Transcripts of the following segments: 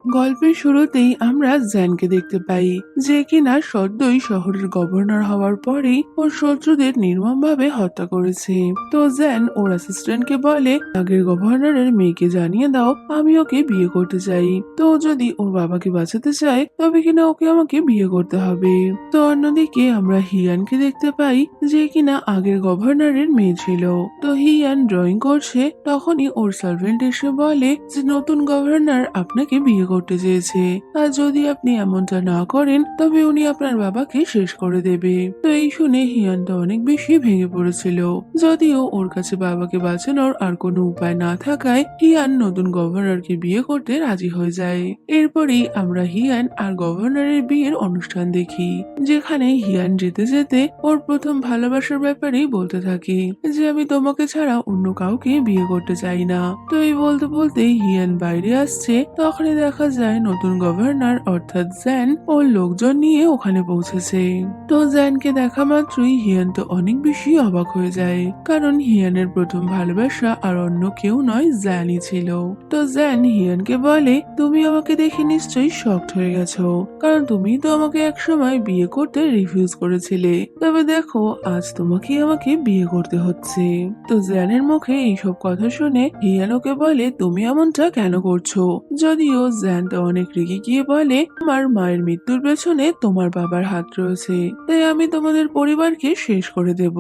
গল্পের শুরুতেই আমরা জ্যানকে দেখতে পাই, যে কিনা সদ্যই শহরের গভর্নর হওয়ার পরেই ওর শত্রুদের নির্মমভাবে হত্যা করেছে। তো জ্যান ওর অ্যাসিস্ট্যান্টকে বলে, আগের গভর্নরের মেয়েকে জানিয়ে দাও আমি ওকে বিয়ে করতে চাই। তো ও যদি ওর বাবাকে বাঁচাতে চায় তবে কিনা ওকে আমাকে বিয়ে করতে হবে। তো অন্যদিকে আমরা হিয়ানকে দেখতে পাই, যে কিনা আগের গভর্নরের মেয়ে ছিল। তো হিয়ান ড্রয়িং করছে, তখনই ওর সার্ভেন্ট এসে বলে যে নতুন গভর্নর আপনাকে বিয়ে করতে চেয়েছে, আর যদি আপনি এমনটা না করেন তবে উনি আপনার বাবাকে শেষ করে দেবে। তো এই শুনে হিয়ান তো অনেক বেশি ভেঙে পড়েছিল। যদিও ওর কাছে বাবাকে বাঁচানোর আর কোনো উপায় না থাকায় হিয়ান নতুন গভর্নরকে বিয়ে করতে রাজি হয়ে যায়। এরপরেই আমরা হিয়ান আর গভর্নরের বিয়ের অনুষ্ঠান দেখি, যেখানে হিয়ান যেতে যেতে ওর প্রথম ভালোবাসার ব্যাপারেই বলতে থাকে যে আমি তোমাকে ছাড়া অন্য কাউকে বিয়ে করতে চাই না। তো এই বলতে বলতে হিয়ান বাইরে আসছে, তখনই দেখা যায় নতুন গভর্নর অর্থাৎ জ্যান ওর লোকজন নিয়ে ওখানে পৌঁছেছে। তো জ্যানকে দেখা মাত্রই হিয়ান তো অনেক বেশি অবাক হয়ে যায়, কারণ হিয়ানের প্রথম ভালোবাসা আর অন্য কেউ নয়, জ্যানই ছিল। তো জ্যান হিয়ানকে বলে, তুমি আমাকে দেখে নিশ্চয়ই শকড হয়ে গেছো, কারণ তুমি তো আমাকে একসময় বিয়ে করতে রিফিউজ করেছিলে, তবে দেখো আজ তোমাকে আমাকে বিয়ে করতে হচ্ছে। তো জ্যানের মুখে এইসব কথা শুনে হিয়ান ওকে বলে, তুমি এমনটা কেন করছো? যদিও জ্যান তো অনেক রেগে গিয়ে বলে, আমার মায়ের মৃত্যুর পেছনে তোমার বাবার হাত রয়েছে, তাই আমি তোমাদের পরিবারকে শেষ করে দেব।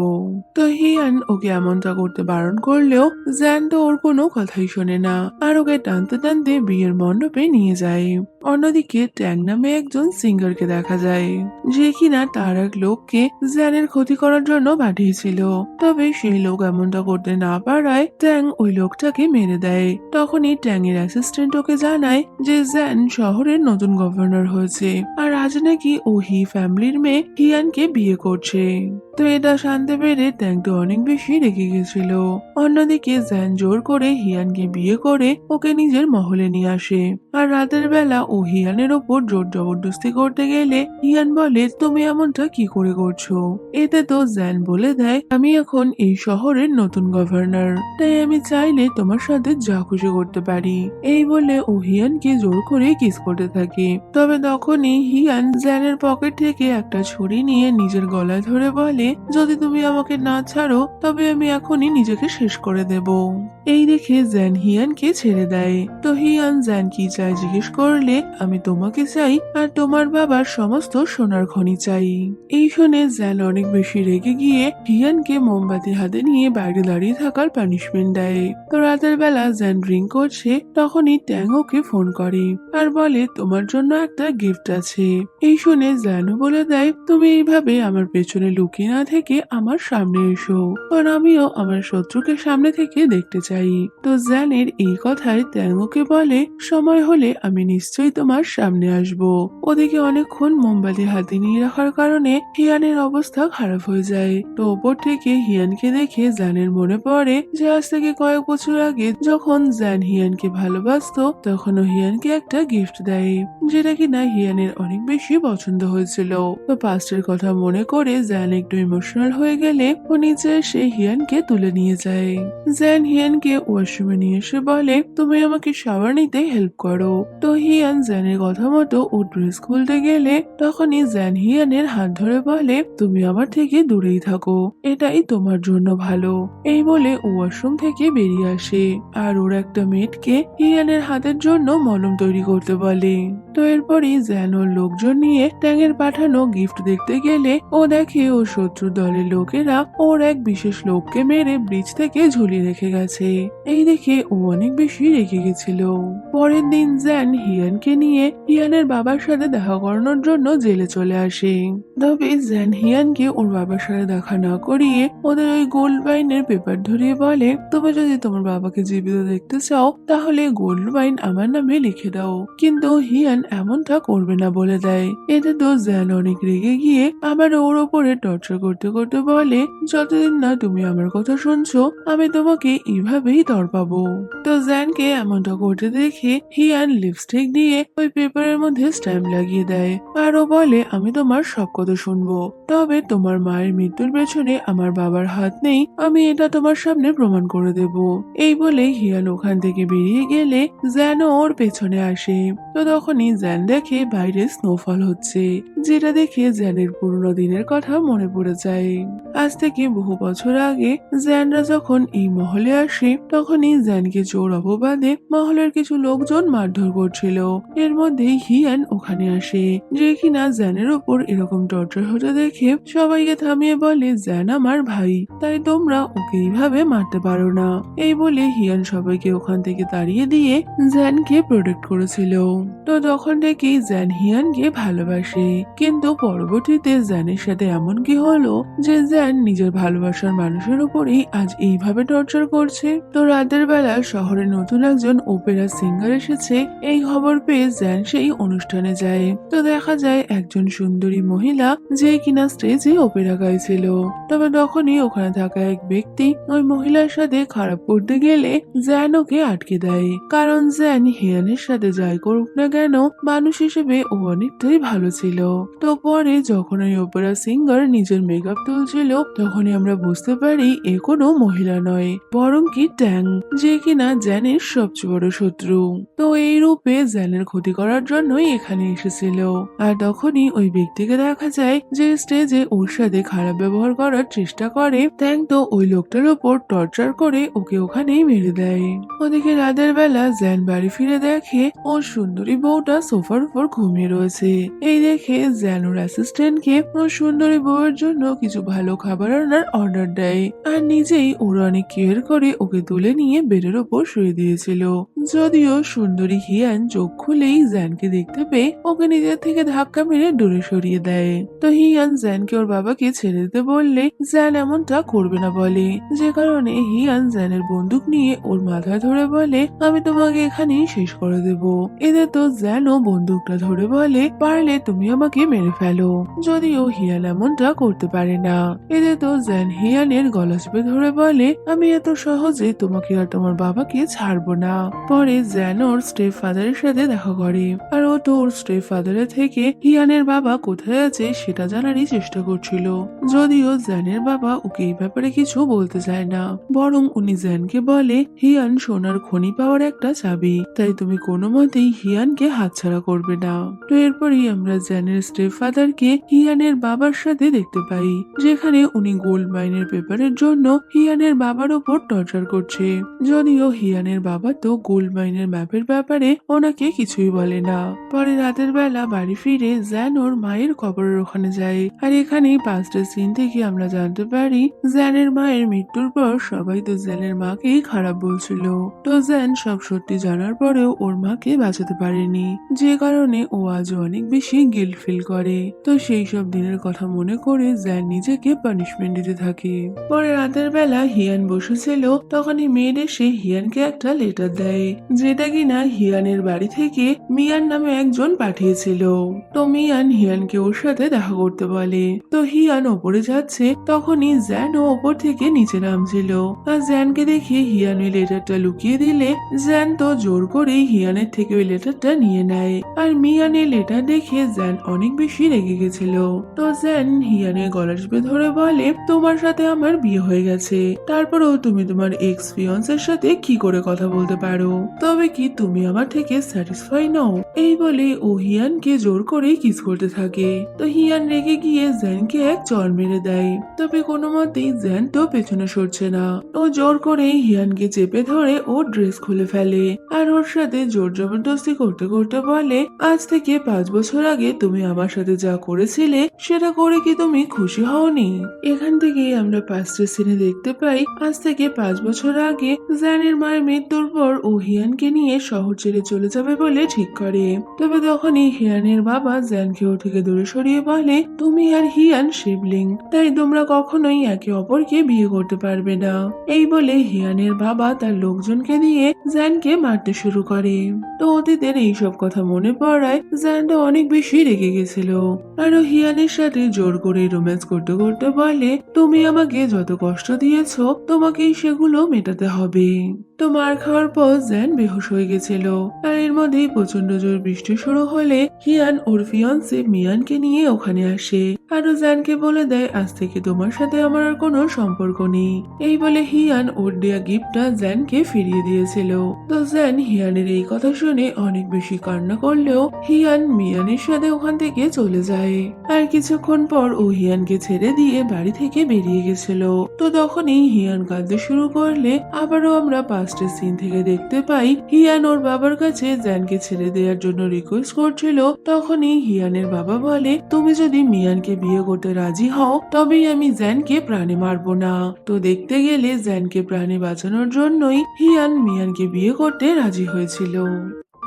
তো হিয়ান ওকে এমনটা করতে বারণ করলেও জ্যান তো ওর কোনো কথাই শোনে না, আর ওকে টানতে টানতে বিয়ের মণ্ডপে নিয়ে যায়। অন্যদিকে ট্যাং নামে একজন সিঙ্গারকে দেখা যায়, যে কিনা তার এক লোককে জ্যানের ক্ষতি করার জন্য পাঠিয়েছিল। তবে সেই লোক এমনটা করতে না পারায় ট্যাং ওই লোকটাকে মেরে দেয়। তখনই ট্যাং এর অ্যাসিস্ট্যান্ট ওকে জানায় যে জ্যান শহরের নতুন গভর্নর হয়েছে, আর আজ নাকি ও হি ফ্যামিলির মেয়ে হিয়ানকে বিয়ে করছে। তো এটা জানতে পেরে ট্যাং তো অনেক বেশি রেগে গেছিল। অন্যদিকে জ্যান জোর করে হিয়ানকে বিয়ে করে ওকে নিজের মহলে নিয়ে আসে, আর রাতের বেলা ও হিয়ানের ওপর জোর জবরদস্তি করতে গেলে হিয়ান বলে, তুমি এমনটা কি করে করছো? এতে তো জ্যান বলে দেয়, আমি এখন এই শহরের নতুন গভর্নর, তাই আমি চাইলে তোমার সাথে যা খুশি করতে পারি। এই বলে ও হিয়ানকে জোর করে কিস করতে থাকে। তবে তখনই হিয়ান জ্যানের পকেট থেকে একটা ছুরি নিয়ে নিজের গলায় ধরে বলে, যদি তুমি আমাকে না ছাড়ো তবে আমি এখনই নিজেকে শেষ করে দেব। এই দেখে জ্যান হিয়ানকে ছেড়ে দেয়। তো হিয়ান জ্যান কি চাই জিজ্ঞেস করলে, আমি তোমাকে চাই আর তোমার বাবার সমস্ত সোনার খনি চাই। এই শুনে জ্যান অনেক বেশি রেগে গিয়ে হিয়ানকে মোমবাতি হাতে নিয়ে বাইরে দাঁড়িয়ে থাকার পানিশমেন্ট দেয়। তো রাতের বেলা জ্যান ড্রিঙ্ক করছে, তখনই ট্যাং ওকে ফোন করে আর বলে, তোমার জন্য একটা গিফট আছে। এই শুনে জ্যানও বলে দেয়, তুমি এইভাবে আমার পেছনে লুকিয়ে না থেকে আমার সামনে এসো, কারণ আমিও আমার শত্রুকে সামনে থেকে দেখতে চাই। তো জ্যানের এই কথায় ট্যাং ওকে বলে, সময় হলে আমি নিশ্চয়ই তোমার সামনে আসব। ওদিকে অনেকক্ষণ মোমবাতি হাতে নিয়ে রাখার কারণে হিয়ানের অবস্থা খারাপ হয়ে যায়। তো ওপর থেকে হিয়ানকে দেখে জ্যানের মনে পড়ে যে আজ থেকে কয়েক বছর আগে যখন জ্যান হিয়ানকে ভালোবাসতো, তখনও হিয়ানকে একটা গিফট দেয়, যেটা কিনা হিয়ানের অনেক বেশি পছন্দ হয়েছিল। তো পাস্টের কথা মনে করে জ্যান একটু ইমোশনাল হয়ে গেলে ও নিচে এসে হিয়ানকে তুলে নিয়ে যায়। জ্যান হিয়ানকে ওয়াশরুমে নিয়ে এসে বলে, তুমি আমাকে শাওয়ার নিতে হেল্প করো। তো হিয়ান জ্যানের কথা মতো ও ড্রেস খুলতে গেলে তখনই জ্যান হিয়ানের হাত ধরে বলে, তুমি আমার থেকে দূরেই থাকো, এটাই তোমার জন্য ভালো। এই বলে ও ওয়াশরুম থেকে বেরিয়ে আসে, আর ওর একটা মেয়েটকে হিয়ানের হাতের জন্য মলম তৈরি করতে বলে। তো এরপরই জ্যান ওর লোকজন নিয়ে ট্যাঙের পাঠানো গিফট দেখতে গেলে ও দেখে ও শত্রু দলের লোকেরা ওর এক বিশেষ লোককে মেরে ব্রিজ থেকে ঝুলিয়ে রেখে গেছে। এই দেখে ও অনেক বেশি রেগে গেছিল। পরের দিন জ্যান হিয়ানকে নিয়ে হিয়ানের বাবার সাথে দেখা করানোর জন্য জেলে চলে আসে। তবে জ্যান হিয়ানকে ওর বাবার সাথে দেখা না করিয়ে ওদের ওই গোল্ড মাইনের পেপার ধরিয়ে বলে, তুমি যদি তোমার বাবাকে জীবিত দেখতে চাও তাহলে গোল্ড মাইন আমার নামে লিখে দাও। কিন্তু হিয়ান এমনটা করবে না বলে দেয়। এতে তো জ্যান অনেক রেগে গিয়ে আবার ওর ওপরে টর্চার করতে করতে বলে, যতদিন না তুমি আমার কথা শুনছো আমি তোমাকে এইভাবেই তড়পাবো। তো জ্যানকে এমনটা করতে দেখে হিয়ান লিপস্টিক দিয়ে দেখে ওই পেপারের মধ্যে স্ট্যাম্প লাগিয়ে দেয়। আর ও বলে, আমি তোমার সব কথা শুনবো, তবে তোমার মায়ের মৃত্যুর পেছনে আমার বাবার হাত নেই, আমি এটা তোমার সামনে প্রমাণ করে দেব। এই বলে হিয়ান ওখান থেকে বেরিয়ে গেলে জ্যান ওর পেছনে আসে। তো তখনই জ্যান দেখে বাইরে স্নোফল হচ্ছে, যেটা দেখে জ্যানের পুরোনো দিনের কথা মনে পড়ে যায়। আজ থেকে বহু বছর আগে জ্যানরা যখন এই মহলে আসে, তখনই জ্যানকে চোর অপবাদে মহলের কিছু লোকজন মারধর করছিল। এর মধ্যে হিয়ান ওখানে আসে, যে কিনা জ্যানের উপর এরকম টর্চার হতে দেখে সবাইকে থামিয়ে বলে, জ্যান আমার ভাই, তাই তোমরা ওকে এইভাবে মারতে পারো না। এই বলে হিয়ান সবাইকে ওখান থেকে তাড়িয়ে দিয়ে জ্যানকে প্রোটেক্ট করেছিল। তো তখন থেকেই জ্যান হিয়ানকে ভালোবাসে, কিন্তু পরবর্তীতে জ্যানের সাথে এমন কি হলো যে জ্যান নিজের ভালোবাসার মানুষের উপরেই আজ এইভাবে টর্চার করছে। তো রাতের বেলা শহরে নতুন একজন ওপেরা সিঙ্গার এসেছে, এই খবর পেয়ে জ্যান সেই অনুষ্ঠানে যায়। তো দেখা যায় একজন সুন্দরী মহিলা যে কিনা স্টেজে ওপেরা গাইছিল। তবে তখনই ওখানে থাকা এক ব্যক্তি ওই মহিলার সাথে খারাপ করতে গেলে জ্যান ওকে আটকে দেয়, কারণ জ্যান হিয়ানের সাথে যাই করুক না কেন মানুষ হিসেবে ও অনেকটাই ভালো ছিল। তো পরে যখন ওই ওপেরা সিঙ্গার নিজের মেকআপ তুলছিল, তখনই আমরা বুঝতে পারি এ কোনো মহিলা নয়, বরং কি ট্যাং, যে কিনা জ্যানের সবচেয়ে বড় শত্রু। তো এই রূপে জ্যানের ক্ষতি করার জন্যই এখানে এসেছিল। আর তখনই ওই ব্যক্তিকে দেখা যায় যে স্টেজে ওর সাথে খারাপ ব্যবহার করার চেষ্টা করে। ট্যাং তো ওই লোকটার ওপর টর্চার করে ওকে ওখানেই মেরে দেয়। ওদিকে রাতের বেলা জ্যান বাড়ি ফিরে দেখে ওর সুন্দরী বউটা সোফার উপর ঘুমিয়ে রয়েছে। এই দেখে জ্যান ওর অ্যাসিস্ট্যান্টকে ওর সুন্দরী বউয়ের জন্য কিছু ভালো খাবার আনার অর্ডার দেয়, আর নিজেই ওর অনেক কেয়ার করে ওকে তুলে নিয়ে বেডের ওপর শুয়ে দিয়েছিল। যদিও সুন্দরী হিয়ান চোখ খুলেই জ্যানকে দেখতে পেয়ে ওকে নিজের থেকে ধাক্কা মেরে দূরে সরিয়ে দেয়। তো হিয়ান জ্যানকে ওর বাবাকে ছেড়ে দিতে বললে জ্যান এমনটা করবে না বলে, যে কারণে হিয়ান জ্যানের বন্দুক নিয়ে ওর মাথায় ধরে বলে, আমি তোমাকে এখানেই শেষ করে দেব। এতে তো জ্যানও বন্দুকটা ধরে বলে, পারলে তুমি আমাকে মেরে ফেলো। যদিও হিয়ান এমনটা করতে পারে না। এতে তো জ্যান হিয়ানের গলা চেপে ধরে বলে, আমি এত সহজে তোমাকে আর তোমার বাবাকে ছাড়বো না। পরে জ্যান ওর স্টেপ ফাদারের সাথে দেখা করে, আর ও তো ওর স্টেপ ফাদারের থেকে হিয়ানের বাবা কোথায় আছে সেটা জানারই চেষ্টা করছিল। যদিও জ্যানের বাবা ওকে এই ব্যাপারে কিছু বলতে চায় না, বরং উনি জ্যানকে বলে, হিয়ান সোনার খনি পাওয়ার একটা চাবি, তাই তুমি কোনো মতেই হিয়ানকে হাতছাড়া করবে না। তো এরপরই আমরা জ্যানের স্টেপ ফাদারকে হিয়ানের বাবার সাথে দেখতে পাই, যেখানে উনি গোল্ড মাইনের পেপারের জন্য হিয়ানের বাবার ওপর টর্চার করছে। যদিও হিয়ানের বাবা তো গোল্ড মাইনের ম্যাপের ব্যাপারে ওনাকে কিছুই বলে না। পরে রাতের বেলা বাড়ি ফিরে জ্যান ওর মায়ের কবরের ওখানে যায়, আর এখানে পাঁচটা সিন থেকে আমরা জানতে পারি জ্যানের মায়ের মৃত্যুর পর সবাই তো জ্যানের মাকেই খারাপ বলছিল। তো জ্যান সব সত্যি জানার পরেও ওর মাকে বাঁচাতে পারেনি, যে কারণে ও আজ অনেক বেশি গিল্ট ফিল করে। তো সেই সব দিনের কথা মনে করে জ্যান নিজেকে পানিশমেন্ট দিতে থাকে। পরে রাতের বেলা হিয়ান বসেছিল, তখনই মেয়েড এসে হিয়ানকে একটা লেটার দেয়, যেটা কিনা হিয়ানের বাড়ি থেকে মিয়ান নামে একজন পাঠিয়েছিল। তো মিয়ান হিয়ানকে ওর সাথে দেখা করতে বলে। তো হিয়ান ওপরে যাচ্ছে, তখনই জ্যান ও ওপর থেকে নিচে নামছিল, আর জ্যানকে দেখে হিয়ান ওই লেটারটা লুকিয়ে দিলে জ্যান তো জোর করেই হিয়ানের থেকে ওই লেটারটা নিয়ে নেয়। আর মিয়ানের লেটার দেখে জ্যান অনেক বেশি রেগে গেছিল। তো জ্যান হিয়ানের গলা টিপে ধরে বলে, তোমার সাথে আমার বিয়ে হয়ে গেছে, তারপরেও তুমি তোমার এক্স ফিয়ন্সের সাথে কি করে কথা বলতে পারো? তবে কি তুমি আমার থেকে স্যাটিসফাই নও? এই বলে ও হিয়ানকে জোর করে কিস করতে থাকে। তো হিয়ান রেগে গিয়ে জ্যানকে এক চড় মেরে দেয়, তবে কোনো মতেই জ্যান তো পেছনে সরছে না। ও জোর করে হিয়ানকে চেপে ধরে ওর ড্রেস খুলে ফেলে, আর ওর সাথে জোর জবরদস্তি করতে করতে বলে, আজ থেকে 5 বছর আগে তুমি আমার সাথে যা করেছিলে সেটা করে কি তুমি খুশি হওনি? এখান থেকে আমরা 5টা সিনে দেখতে পাই আজ থেকে 5 বছর আগে জ্যানের মায়ের মৃত্যুর পর ও হিয়ানকে নিয়ে শহর ছেড়ে চলে যাবে বলে ঠিক করে। তবে তখনই হিয়ানের বাবা জ্যানকে ওর থেকে দূরে সরিয়ে বলে, তুমি আর হিয়ান শিবলিং, তাই তোমরা কখনোই একে অপরকে বিয়ে করতে পারবে না। এই বলে হিয়ানের বাবা তার লোকজনকে দিয়ে জ্যানকে মারতে শুরু করে। তো অতীতের এইসব কথা মনে পড়ায় জ্যানটা অনেক বেশি রেগে গেছিল, আর ও হিয়ানের সাথে জোর করে রোম্যান্স করতে করতে বলে, তুমি আমাকে যত কষ্ট দিয়েছো তোমাকেই সেগুলো মেটাতে হবে। তো মার খাওয়ার পর জ্যান বেহুশ হয়ে গেছিল। আর এর মধ্যেই প্রচন্ড জোর বৃষ্টি শুরু হলে হিয়ান ওর ফিয়ন্সে মিয়ানকে নিয়ে ওখানে আসে। আরো জ্যানকে বলে দেয় আজ থেকে তোমার সাথে আমার আর কোনো সম্পর্ক নেই। এই বলে হিয়ান ওর দেয়া গিফটটা জ্যানকে ফিরিয়ে দিয়েছিল। তো জ্যান হিয়ানের এই কথা শুনে অনেক বেশি কান্না করলেও হিয়ান মিয়ানের সাথে ওখান থেকে চলে যায়। আর কিছুক্ষণ পর ও হিয়ানকে ছেড়ে দিয়ে বাড়ি থেকে বেরিয়ে গেছিল। তো তখনই হিয়ান কাঁদতে শুরু করলে আবারও আমরা পাস্টের সিন থেকে দেখতে পাই হিয়ান ওর বাবার কাছে জ্যানকে ছেড়ে দেওয়ার জন্য রিকোয়েস্ট করছিল। তখনই হিয়ানের বাবা বলে তুমি যদি মিয়ানকে বিয়ে করতে রাজি হও তবেই আমি জ্যানকে প্রাণে মারবো না। তো দেখতে গেলে জ্যানকে প্রাণে বাঁচানোর জন্যই হিয়ান মিয়ানকে বিয়ে করতে রাজি হয়েছিল।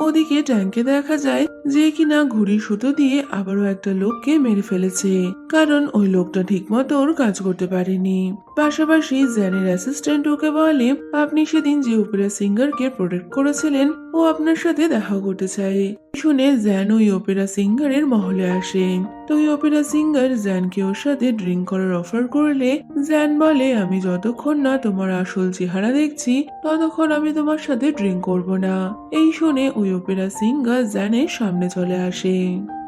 ওদিকে ট্যাঙ্কে দেখা যায় যে কিনা ঘুড়ির সুতো দিয়ে আবারও একটা লোককে মেরে ফেলেছে, কারণ ওই লোকটা ঠিক মতো ওর কাজ করতে পারেনি। পাশাপাশি জ্যানের অ্যাসিস্ট্যান্ট ওকে বলে আপনি সেদিন যে অপেরা সিঙ্গারকে প্রোটেক্ট করেছিলেন ও আপনার সাথে দেখা করতে চায়। শুনে জ্যান ওই অপেরা সিঙ্গারের মহলে আসে। তো ওই অপেরা সিঙ্গার জ্যানকে ওর সাথে ড্রিঙ্ক করার অফার করলে জ্যান বলে আমি যতক্ষণ না তোমার আসল চেহারা দেখছি ততক্ষণ আমি তোমার সাথে ড্রিঙ্ক করব না। এই শুনে ওই অপেরা সিঙ্গার জ্যানের সামনে চলে আসে।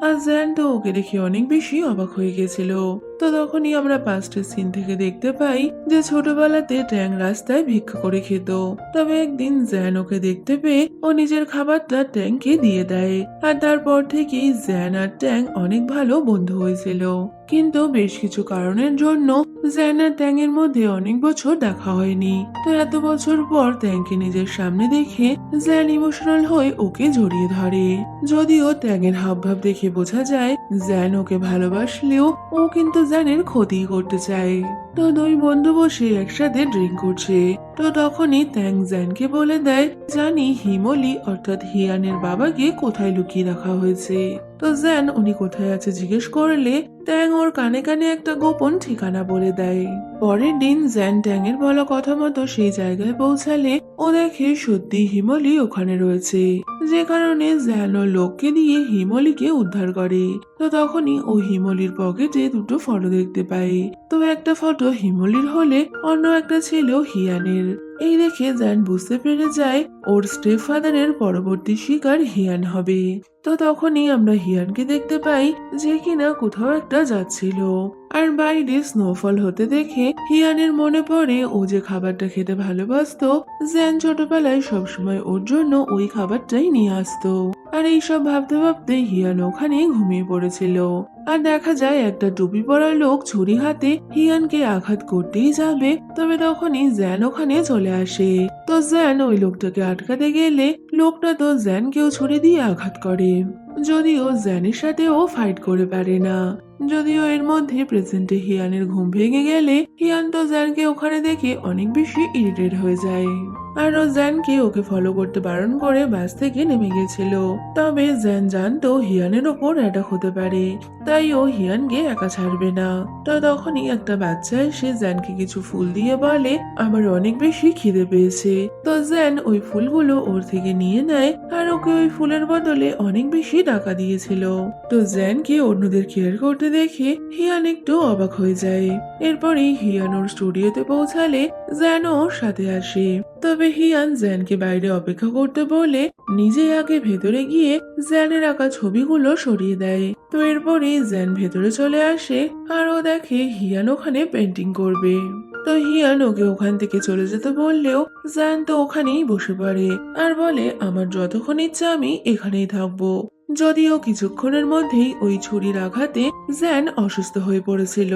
আর জ্যান তো ওকে দেখে অনেক বেশি অবাক হয়ে গেছিল। তো তখনই আমরা পাস্টের সিন থেকে দেখতে পাই যে ছোটবেলাতে ট্যাং রাস্তায় ভিক্ষা করে খেত। তবে একদিন জ্যান ওকে দেখতে পেয়ে ও নিজের খাবারটা ট্যাংকে দিয়ে দেয়। আর তারপর থেকেই জ্যান আর ট্যাং অনেক ভালো বন্ধু হয়েছিল। কিন্তু বেশ কিছু কারণের জন্য জ্যান আর ট্যাং এর মধ্যে অনেক বছর দেখা হয়নি। তো এত বছর পর ট্যাংকে নিজের সামনে দেখে জ্যান ইমোশনাল হয়ে ওকে জড়িয়ে ধরে। যদিও ট্যাংয়ের হাবভাব দেখে বোঝা যায় জ্যান ওকে ভালোবাসলেও ও কিন্তু জ্যানের ক্ষতি করতে চায়। তো দুই বন্ধু বসে একসাথে ড্রিঙ্ক করছে। তো তখনই ট্যাং জ্যানকে বলে দেয় জানি হিমলি অর্থাৎ হিয়ানের বাবাকে কোথায় লুকিয়ে রাখা হয়েছে। তো জ্যান উনি কোথায় আছে জিজ্ঞেস করলে ট্যাং ওর কানে কানে একটা গোপন ঠিকানা বলে দেয়। পরের দিন জ্যান ট্যাং এর বলা কথা মতো সেই জায়গায় পৌঁছালে ও দেখে সত্যি হিমলি ওখানে রয়েছে, যে কারণে জ্যান ও লোককে দিয়ে হিমলিকে উদ্ধার করে। তো তখনই ও হিমলির পকেটে দুটো ফটো দেখতে পায়। তো একটা ফটো হিমলির হলে অন্য একটা ছিল হিয়ানের। এই দেখে জ্যান বুঝতে পেরে যায় ওর স্টেপ ফাদারের পরবর্তী শিকার হিয়ান হবে। তো তখনই আমরা হিয়ানকে দেখতে পাই যে কিনা কোথাও একটা যাচ্ছিল। আর বাইরে স্নোফল হতে দেখে হিয়ানের মনে পড়ে ও যে খাবারটা খেতে ভালোবাসতো জ্যান ছোটবেলায় সবসময় ওর জন্য ওই খাবারটাই নিয়ে আসতো। আর এইসব ভাবতে ভাবতে হিয়ান ওখানে ঘুমিয়ে পড়েছিল। আর দেখা যায় একটা টুপি পরা লোক ছুরি হাতে হিয়ানকে আঘাত করতেই যাবে, তবে তখনই জ্যান ওখানে চলে আসে। তো জ্যান ওই লোকটাকে আটকাতে গেলে লোকটা তো জ্যানকেও ছুরি দিয়ে আঘাত করে। যদিও জ্যানের সাথেও ফাইট করে পারে না। যদিও এর মধ্যে প্রেজেন্টে হিয়ানের ঘুম ভেঙে গেলে হিয়ান তো জ্যানকে ওখানে দেখে অনেক বেশি ইরিটেট হয়ে যায়। আর ও জ্যানকে ওকে ফলো করতে বারণ করে বাস থেকে নেমে গেছিল। তবে জ্যান জানতো হিয়ানের ওপর অ্যাটাক হতে পারে, তাই ও হিয়ানকে একা ছাড়বে না। তো তখনই একটা বাচ্চা এসে জ্যানকে কিছু ফুল দিয়ে বলে আমার অনেক বেশি খিদে পেয়েছে। তো জ্যান ওই ফুলগুলো ওর থেকে নিয়ে নেয় আর ওকে ওই ফুলের বদলে অনেক বেশি টাকা দিয়েছিল। তো জ্যানকে অন্যদের কেয়ার করতে দেখে হিয়ান একটু অবাক হয়ে যায়। এরপরেই হিয়ান ওর স্টুডিওতে পৌঁছালে জ্যান ওর সাথে আসে। তবে হিয়ান জ্যানকে বাইরে অপেক্ষা করতে বলে নিজে আগে ভেতরে গিয়ে জ্যানের আঁকা ছবিগুলো সরিয়ে দেয়। তো এরপরে জ্যান ভেতরে চলে আসে আর ও দেখে হিয়ান ওখানে পেন্টিং করবে। তো হিয়ান ওকে ওখান থেকে চলে যেতে বললেও জ্যান তো ওখানেই বসে পড়ে আর বলে আমার যতক্ষণ ইচ্ছা আমি এখানেই থাকবো। যদিও কিছুক্ষণের মধ্যেই ওই ছুরির আঘাতে জ্যান অসুস্থ হয়ে পড়েছিল,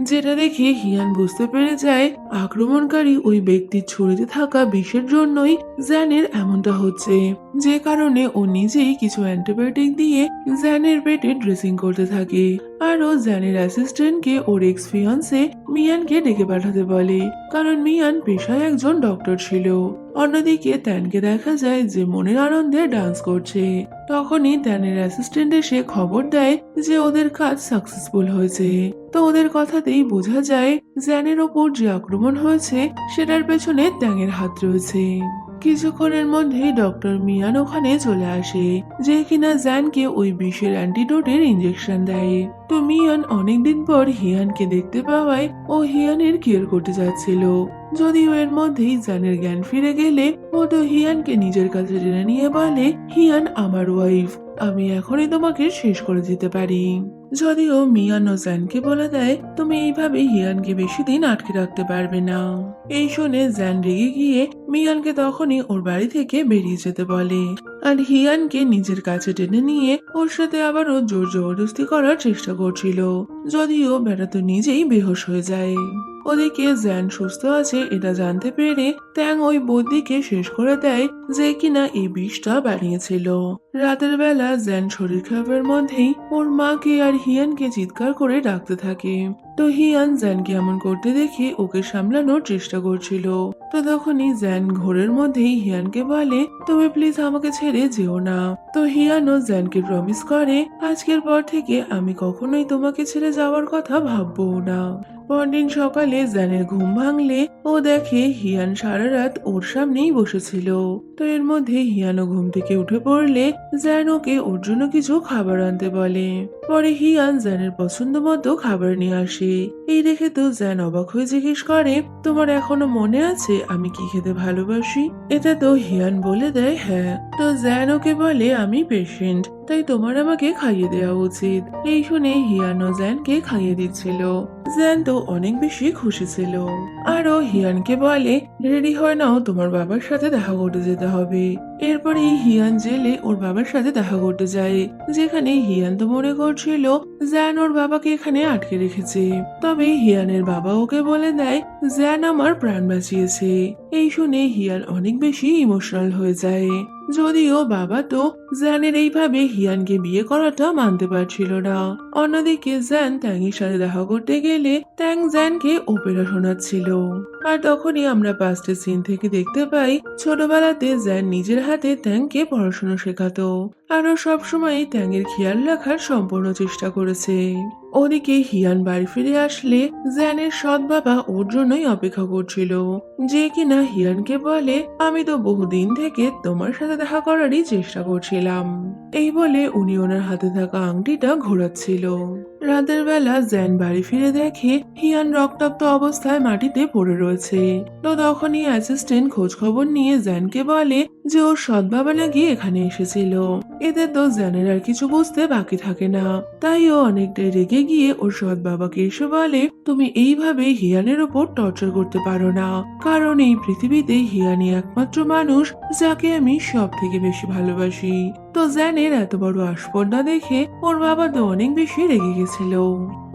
যেটা দেখে হিয়ান বুঝতে পেরে যায় আক্রমণকারী ওই ব্যক্তির ছুরিতে থাকা বিষের জন্যই জ্যানের এমনটা হচ্ছে, যে কারণে ও নিজেই কিছু অ্যান্টিবায়োটিক দিয়ে জ্যানের পেটে ড্রেসিং করতে থাকে। আর ও জ্যানের অ্যাসিস্ট্যান্টকে ওর এক্স ফিয়ান্সে মিয়ানকে ডেকে পাঠাতে বলে, কারণ মিয়ান পেশায় একজন ডক্টর ছিল। অন্যদিকে ট্যানকে দেখা যায় যে মনের আনন্দে ডান্স করছে। তখনই ট্যানের অ্যাসিস্ট্যান্ট এসে খবর দেয় যে ওদের কাজ সাকসেসফুল হয়েছে। তো ওদের কথাতেই বোঝা যায় জ্যানের ওপর যে আক্রমণ হয়েছে সেটার পেছনে ট্যাংয়ের হাত রয়েছে। কিছুক্ষণের মধ্যেই ডক্টর মিয়ান ওখানে চলে আসে, যে কিনা জ্যানকে ওই বিষের অ্যান্টিডোটের ইঞ্জেকশন দেয়। তো মিয়ান অনেকদিন পর হিয়ানকে দেখতে পাওয়ায় ও হিয়ানের কেয়ার করতে যাচ্ছিল। যদিও এর মধ্যেই জ্যানের জ্ঞান ফিরে গেলে ও তো হিয়ানকে নিজের কাছে টেনে নিয়ে বলে, হিয়ান আমার ওয়াইফ, আমি এখনই তোমাকে শেষ করে দিতে পারি। যদিও মিয়ান ও জ্যানকে বলে দেয়, তুমি এইভাবে হিয়ানকে বেশি দিন আটকে রাখতে পারবে না। এই শুনে জ্যান রেগে গিয়ে মিয়ানকে তখনই ওর বাড়ি থেকে বেরিয়ে যেতে বলে, আর হিয়ানকে নিজের কাছে টেনে নিয়ে ওর সাথে আবারও জোর জবরদস্তি করার চেষ্টা করছিল। যদিও বেটা তো নিজেই বেহুশ হয়ে যায়। ওদিকে জ্যান সুস্থ আছে এটা জানতে পেরে ট্যাং ওই বৌদিকে শেষ করে দেয়, যে কিনা এই বিষটা বানিয়েছিল। রাতের বেলা জ্যান শরীর খারাপের মধ্যেই ওর মাকে আর হিয়ানকে চিৎকার করে ডাকতে থাকে। তো হিয়ান জ্যানকে এমন করতে দেখে ওকে সামলানোর চেষ্টা করছিল। তো তখনই জ্যান ঘোরের মধ্যেই হিয়ানকে বলে, তুমি প্লিজ আমাকে ছেড়ে যেও না। তো হিয়ানও জ্যানকে প্রমিস করে, আজকের পর থেকে আমি কখনোই তোমাকে ছেড়ে যাওয়ার কথা ভাববো না। পরদিন সকালে জ্যানের ঘুম ভাঙলে ও দেখে হিয়ান সারা রাত ওর সামনেই বসেছিল। তো এর মধ্যে হিয়ানও ঘুম থেকে উঠে পড়লে জ্যান ওকে ওর জন্য কিছু খাবার আনতে বলে। পরে হিয়ান জ্যানের পছন্দ মতো খাবার নিয়ে আসে। এই দেখে তো জ্যান অবাক হয়ে জিজ্ঞেস করে, তোমার এখনো মনে আছে আমি কি খেতে ভালোবাসি? এটা তো হিয়ান বলে দেয় হ্যাঁ। তো জ্যান ওকে বলে, আমি পেশেন্ট, তাই তোমার আমাকে খাইয়ে দেওয়া উচিত। এই শুনে হিয়ান ও জ্যানকে খাইয়ে দিচ্ছিল। জ্যান তো অনেক বেশি খুশি ছিল। আরো হিয়ানকে বলে, রেডি হয় নাও, তোমার বাবার সাথে দেখা করতে যেতে হবে। এরপরে হিয়ান জেলে ওর বাবার সাথে দেখা করতে যায়, যেখানে হিয়ান তো মনে করছিল জ্যান ওর বাবাকে এখানে আটকে রেখেছে। তবে হিয়ানের বাবা ওকে বলে দেয়, জ্যান আমার প্রাণ বাঁচিয়েছে। এই শুনে হিয়ান অনেক বেশি ইমোশনাল হয়ে যায়। যদিও বাবা তো জ্যানের এইভাবে হিয়ানকে বিয়ে করাটা মানতে পারছিল না। অন্যদিকে জ্যান ট্যাংয়ের সাথে দেখা করতে গেলে ট্যাং জ্যানকে ওপেরা শোনাচ্ছিল। আর তখনই আমরা পাস্টের সিন থেকে দেখতে পাই, ছোটবেলাতে জ্যান নিজের হাতে ট্যাংকে পড়াশোনা শেখাতো, আরো সবসময় ট্যাংয়ের খেয়াল রাখার সম্পূর্ণ চেষ্টা করেছে। ওদিকে হিয়ান বাড়ি ফিরে আসলে জ্যানের সৎ বাবা ওর জন্যই অপেক্ষা করছিল, যে কিনা হিয়ানকে বলে, আমি তো বহুদিন থেকে তোমার সাথে দেখা করারই চেষ্টা করছিলাম। এই বলে উনি ওনার হাতে থাকা আংটিটা ঘোরাচ্ছিল। রাতের বেলা জ্যান বাড়ি ফিরে দেখে হিয়ান রক্তাক্ত অবস্থায় মাটিতে পড়ে রয়েছে। তো তখনই অ্যাসিস্ট্যান্ট খোঁজ খবর নিয়ে জ্যানকে বলে যে ওর সৎ বাবা নাকি এখানে এসেছিল। এতে তো জ্যানের আর কিছু বুঝতে বাকি থাকে না, তাই ও অনেকটাই রেগে গিয়ে ওর সৎ বাবাকে এসে বলে, তুমি এইভাবে হিয়ানের ওপর টর্চার করতে পারো না, কারণ এই পৃথিবীতে হিয়ানই একমাত্র মানুষ যাকে আমি সব থেকে বেশি ভালোবাসি। তো জ্যানের এত বড় আস্পর্ধা দেখে ওর বাবা তো অনেক বেশি রেগে গেছিল।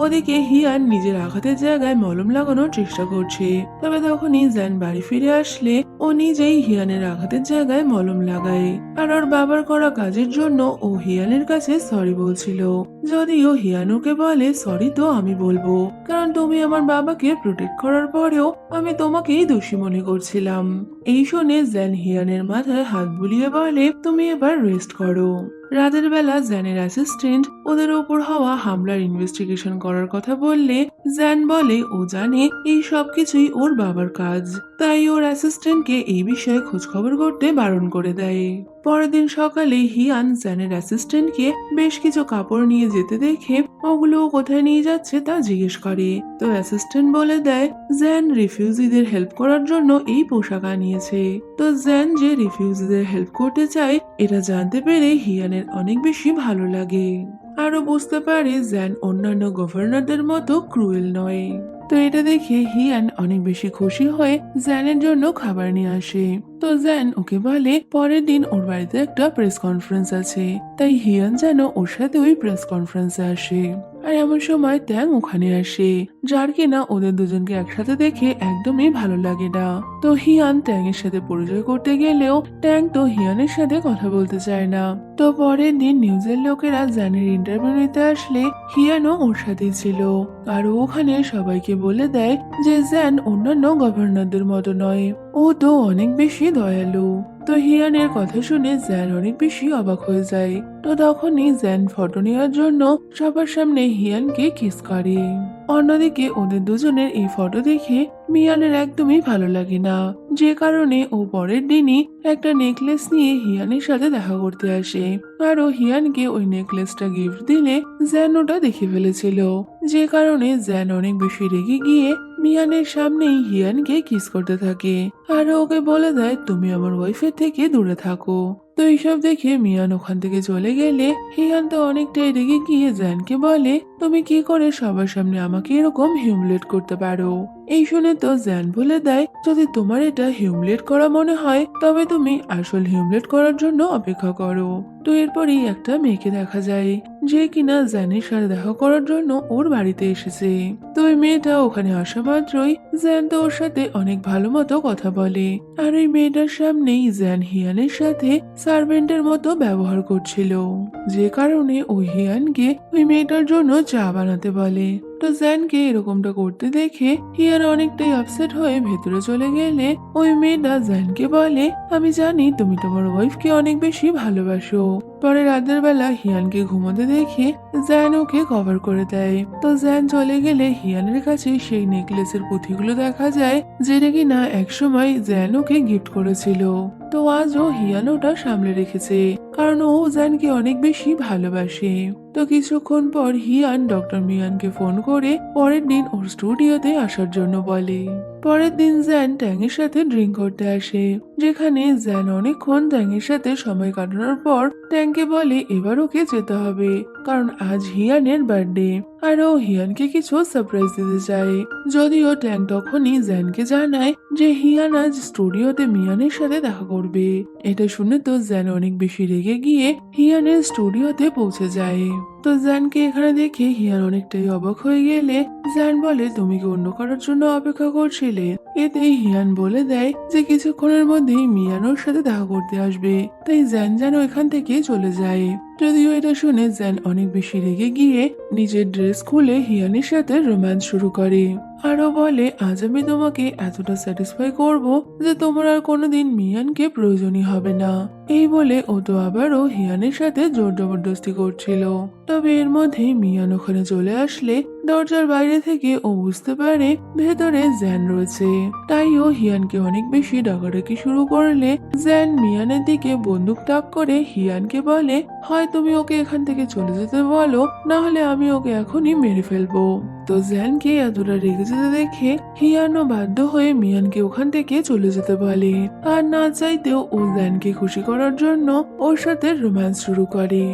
ওদিকে হিয়ান নিজের আঘাতের জায়গায় মলম লাগানোর চেষ্টা করছে। তবে তখনই জ্যান বাড়ি ফিরে আসলে ও নিজেই হিয়ানের আঘাতের জায়গায় মলম লাগায়, আর ওর বাবার করা কাজের জন্য ও হিয়ানের কাছে সরি বলছিল। যদিও হিয়ান ওকে বলে, সরি তো আমি বলবো, কারণ তুমি আমার বাবাকে প্রোটেক্ট করার পরেও আমি তোমাকেই দোষী মনে করছিলাম। এই শুনে জ্যান হিয়ানের মাথায় হাত বুলিয়ে বলে, তুমি এবার রেস্ট করো। রাতের বেলা জ্যানের অ্যাসিস্ট্যান্ট ওদের ওপর হওয়া হামলার ইনভেস্টিগেশন করার কথা বললে জ্যান বলে ও জানে এই সব কিছুই ওর বাবার কাজ, তাই ওর অ্যাসিস্ট্যান্টকে এই বিষয়ে খোঁজ খবর করতে বারণ করে দেয়। পরের দিন সকালে হিয়ান জ্যানের অ্যাসিস্ট্যান্টকে বেশ কিছু কাপড় নিয়ে যেতে দেখে ওগুলো কোথায় নিয়ে যাচ্ছে তা জিজ্ঞেস করে। তো অ্যাসিস্ট্যান্ট বলে দেয়, জ্যান রিফিউজিদের হেল্প করার জন্য এই পোশাক আনিয়েছে। তো জ্যান যে রিফিউজিদের হেল্প করতে চায় এটা জানতে পেরে হিয়ানের অনেক বেশি ভালো লাগে। আরো বুঝতে পারে জ্যান অন্যান্য গভর্নরদের মতো ক্রুয়েল নয়। তো এটা দেখে হিয়ান অনেক বেশি খুশি হয়ে জ্যানের জন্য খাবার নিয়ে আসে। তো জ্যান ওকে বলে পরের দিন ওর বাড়িতে একটা প্রেস কনফারেন্স আছে, তাই হিয়ান যেন ওর সাথে ওই প্রেস কনফারেন্সে আসে। আর এমন সময় ট্যাং ওখানে আসে, যার কিনা ওদের দুজনকে একসাথে দেখে একদমই ভালো লাগে না। তো হিয়ান ট্যাং এর সাথে পরিচয় করতে গেলেও ট্যাং তো হিয়ানের সাথে কথা বলতে চায় না। তো পরের দিন নিউজের লোকেরা জ্যানের ইন্টারভিউ নিতে আসলে হিয়ানও ওর সাথেই ছিল, আর ও ওখানে সবাইকে বলে দেয় যে জ্যান অন্যান্য গভর্নরদের মতো নয়, ও তো অনেক বেশি দয়ালু। তো হিয়ানের কথা শুনে জ্যান অনেক বেশি অবাক হয়ে যায়। তো তখনই জ্যান ফটো নেওয়ার জন্য সবার সামনে হিয়ানকে কিস করে। অন্যদিকে ওদের দুজনের এই ফটো দেখে মিয়ানের একদমই ভালো লাগে না। যে কারণে ও পরের দিনই একটা নেকলেস নিয়ে হিয়ানের সাথে দেখা করতে আসে। আর ও হিয়ানকে ওই নেকলেসটা গিফট দিলে জ্যান ওটা দেখে ফেলেছিল, যে কারণে জ্যান অনেক বেশি রেগে গিয়ে মিয়ানের সামনেই হিয়ানকে কিস করতে থাকে আর ওকে বলে দেয় তুমি আমার ওয়াইফের থেকে দূরে থাকো। তো এইসব দেখে মিয়ান ওখান থেকে চলে গেলে হিয়ান তো অনেকটাই রেগে গিয়ে জ্যানকে বলে তুমি কি করে সবার সামনে আমাকে এরকম হিউমিলেট করতে পারো। এই শুনে তো জ্যান বলে দেয় যদি তোমার এটা হিউমিলেট করা মনে হয় তবে তুমি আসল হিউমিলেট করার জন্য অপেক্ষা করো। তো এরপরই একটা মেয়েকে দেখা যায় যে কিনা জ্যানের সাথে দেখা করার জন্য ওর বাড়িতে এসেছে। তো ওই মেয়েটা ওখানে আসা মাত্রই জ্যান তো ওর সাথে অনেক ভালো মতো কথা বলে আর ওই মেয়েটার সামনেই জ্যান হিয়ানের সাথে সার্ভেন্টের মতো ব্যবহার করছিল, যে কারণে ওই হিয়ানকে ওই মেয়েটার জন্য চা বানাতে বলে। তো জ্যানকে এরকমটা করতে দেখে হিয়ান অনেকটাই আপসেট হয়ে ভেতরে চলে গেলে ওই মেয়েটা জ্যানকে বলে আমি জানি তুমি তোমার ওয়াইফকে অনেক বেশি ভালোবাসো। পরে রাতের বেলা হিয়ানকে ঘুমোতে দেখে জ্যান ওকে কভার করে দেয়। তো জ্যান চলে গেলে হিয়ানের কাছে সেই নেকলেসের পুঁথিগুলো দেখা যায় যেটা কিনা একসময় জ্যান ওকে গিফট করেছিল। তো আজও হিয়ান ওটা সামলে রেখেছে কারণ ও জ্যানকে অনেক বেশি ভালোবাসে। তো কিছুক্ষণ পর হিয়ান ডক্টর মিয়ানকে ফোন করে পরের দিন ওর স্টুডিওতে আসার জন্য বলে। পরের দিন জ্যান ট্যাংয়ের সাথে ড্রিঙ্ক করতে আসে, যেখানে জ্যান অনেকক্ষণ ট্যাংয়ের সাথে সময় কাটানোর পর ট্যাংকে বলে এবার ওকে যেতে হবে কারণ আজ হিয়ানের বার্থডে আর ও হিয়ানকে কিছু সারপ্রাইজ দিতে চায়। যদিও ট্যাং তখনই জ্যানকে জানায় যে হিয়ান আজ স্টুডিওতে মিয়ানের সাথে দেখা করবে। এটা শুনে তো জ্যান অনেক বেশি রেগে গিয়ে হিয়ানের স্টুডিওতে পৌঁছে যায়। তো জ্যানকে এখানে দেখে হিয়ান অনেকটাই অবাক হয়ে গেলে জ্যান বলে তুমি কি অন্য কারোর জন্য অপেক্ষা করছিলে। এতে হিয়ান বলে দেয় যে কিছুক্ষণের মধ্যেই মিয়ান ওর সাথে দেখা করতে আসবে, তাই জ্যান যেন এখান থেকে চলে যায়। যদিও এটা শুনে জ্যান অনেক বেশি রেগে গিয়ে নিজের ড্রেস খুলে হিয়ানের সাথে রোম্যান্স শুরু করে। আরো বলে আজ আমি তোমাকে এতটা স্যাটিসফাই করব যে তোমার আর কোনোদিন মিয়ানকে প্রয়োজনই হবে না। এই বলে ও তো আবারও হিয়ানের সাথে জোর জবরদস্তি করছিল। তবে এর মধ্যে মিয়ান ওখানে চলে আসলে দরজার বাইরে থেকে ও বুঝতে পারে ভেতরে জ্যান রয়েছে, তাই ও হিয়ানকে অনেক বেশি ডাকাডাকি শুরু করলে জ্যান মিয়ানের দিকে বন্দুক তাক করে হিয়ানকে বলে হয় তুমি ওকে এখান থেকে চলে যেতে বলো না হলে আমি ওকে এখনই মেরে ফেলবো। তো জ্যানকে এতটা রেগে যেতে দেখে হিয়ানও বাধ্য হয়ে মিয়ানকে ওখান থেকে চলে যেতে বলে আর না চাইতেও ও জ্যানকে খুশি করার জন্য ওর সাথে রোম্যান্স শুরু করে।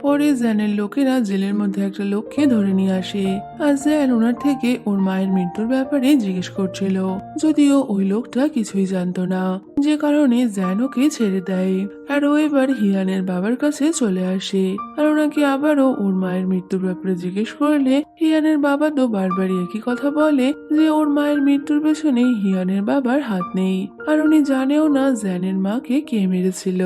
পরে জ্যানের লোকেরা জেলের মধ্যে একটা লোককে ধরে নিয়ে আসে আর জ্যান ওনার থেকে ওর মায়ের মৃত্যুর ব্যাপারে জিজ্ঞেস করছিল, যদিও ওই লোকটা কিছুই জানতো না, যে কারণে জ্যান ওকে ছেড়ে দেয়। আর ও এবার হিয়ানের বাবার কাছে চলে আসে আর ওনাকে আবারও ওর মায়ের মৃত্যুর ব্যাপারে জিজ্ঞেস করলে হিয়ানের বাবা তো বারবারই একই কথা বলে যে ওর মায়ের মৃত্যুর পেছনে হিয়ানের বাবার হাত নেই আর উনি জানেও না জ্যানের মাকে কে মেরেছিল।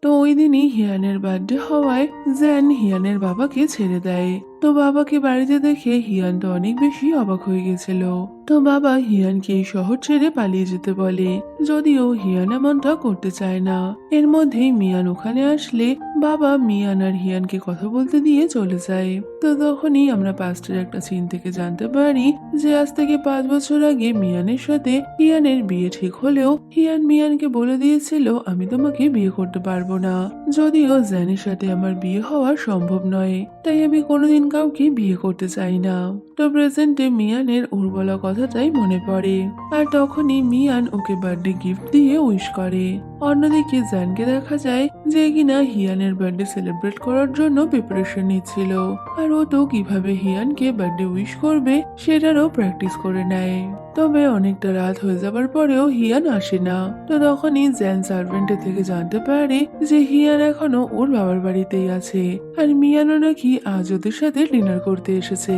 তো ওই দিনই হিয়ানের বার্থডে হওয়ায় জ্যান হিয়ানের বাবাকে ছেড়ে দেয়। তো বাবাকে বাড়িতে দেখে হিয়ান তো অনেক বেশি অবাক হয়ে গেছিল। তো বাবা হিয়ানকে এই শহর ছেড়ে পালিয়ে যেতে বলে, যদিও হিয়ান এমনটা করতে চায় না। এর মধ্যেই মিয়ান ওখানে আসলে বাবা মিয়ান আর হিয়ানকে কথা বলতে দিয়ে চলে যায়। তো তখনই আমরা পাস্টের একটা সিন থেকে জানতে পারি যে আজ থেকে 5 বছর আগে মিয়ানের সাথে হিয়ানের বিয়ে ঠিক হলেও হিয়ান মিয়ানকে বলে দিয়েছিল আমি তোমাকে বিয়ে করতে পারবো না, যদিও জ্যানের সাথে আমার বিয়ে হওয়া সম্ভব নয়, তাই আমি কোনোদিন কাউকে বিয়ে করতে চাই না। তো প্রেজেন্টে মিয়ানের ওর বলা কথাটাই মনে পড়ে আর তখনই মিয়ান ওকে বার্থডে গিফট দিয়ে উইশ করে। অন্যদিকে জ্যানকে দেখা যায় যে কিনা হিয়ানের বার্থডে সেলিব্রেট করার জন্য প্রিপারেশন নিচ্ছিল আর ও তো কিভাবে হিয়ানকে বার্থডে উইশ করবে সেটারও প্র্যাকটিস করে নেয়। তবে অনেকটা রাত হয়ে যাবার পরেও হিয়ান আসে না। তো তখনই জ্যান সার্ভেন্টের থেকে জানতে পারে যে হিয়ান এখনো ওর বাবার বাড়িতেই আছে আর মিয়ানও নাকি আজ ওদের সাথে ডিনার করতে এসেছে।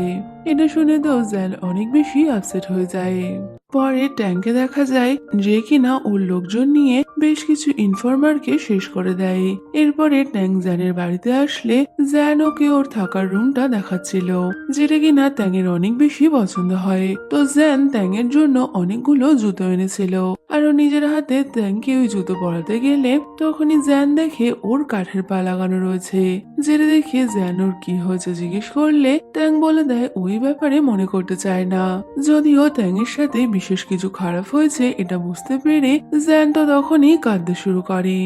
এটা শুনে তো জ্যান অনেক বেশি আপসেট হয়ে যায়। পরে ট্যাঙ্কে দেখা যায় যে কিনা ওর লোকজন নিয়ে বেশ কিছু ইনফরমারকে শেষ করে দেয়। এরপরে ট্যাঙ্ক জ্যানের বাড়িতে আসলে জ্যান ওকে ওর থাকার রুমটা দেখাচ্ছিল, যেটা কিনা ট্যাঙ্গের অনেক বেশি পছন্দ হয়। তো জ্যান ট্যাঙ্গের জন্য অনেকগুলো জুতো এনেছিল আর ও নিজের হাতে ট্যাঙ্কে ওই জুতো পরাতে গেলে তখনই জ্যান দেখে ওর কাঠের পা লাগানো রয়েছে, যেটা দেখে জ্যান ওর কি হয়েছে জিজ্ঞেস করলে ট্যাং বলে দেয় ওই ব্যাপারে মনে করতে চায় না, যদিও ট্যাঙ্গের সাথে বিশেষ কিছু খারাপ হয়েছে এটা বুঝতে পেরে জ্যান তো তখনই কাঁদতে শুরু করে।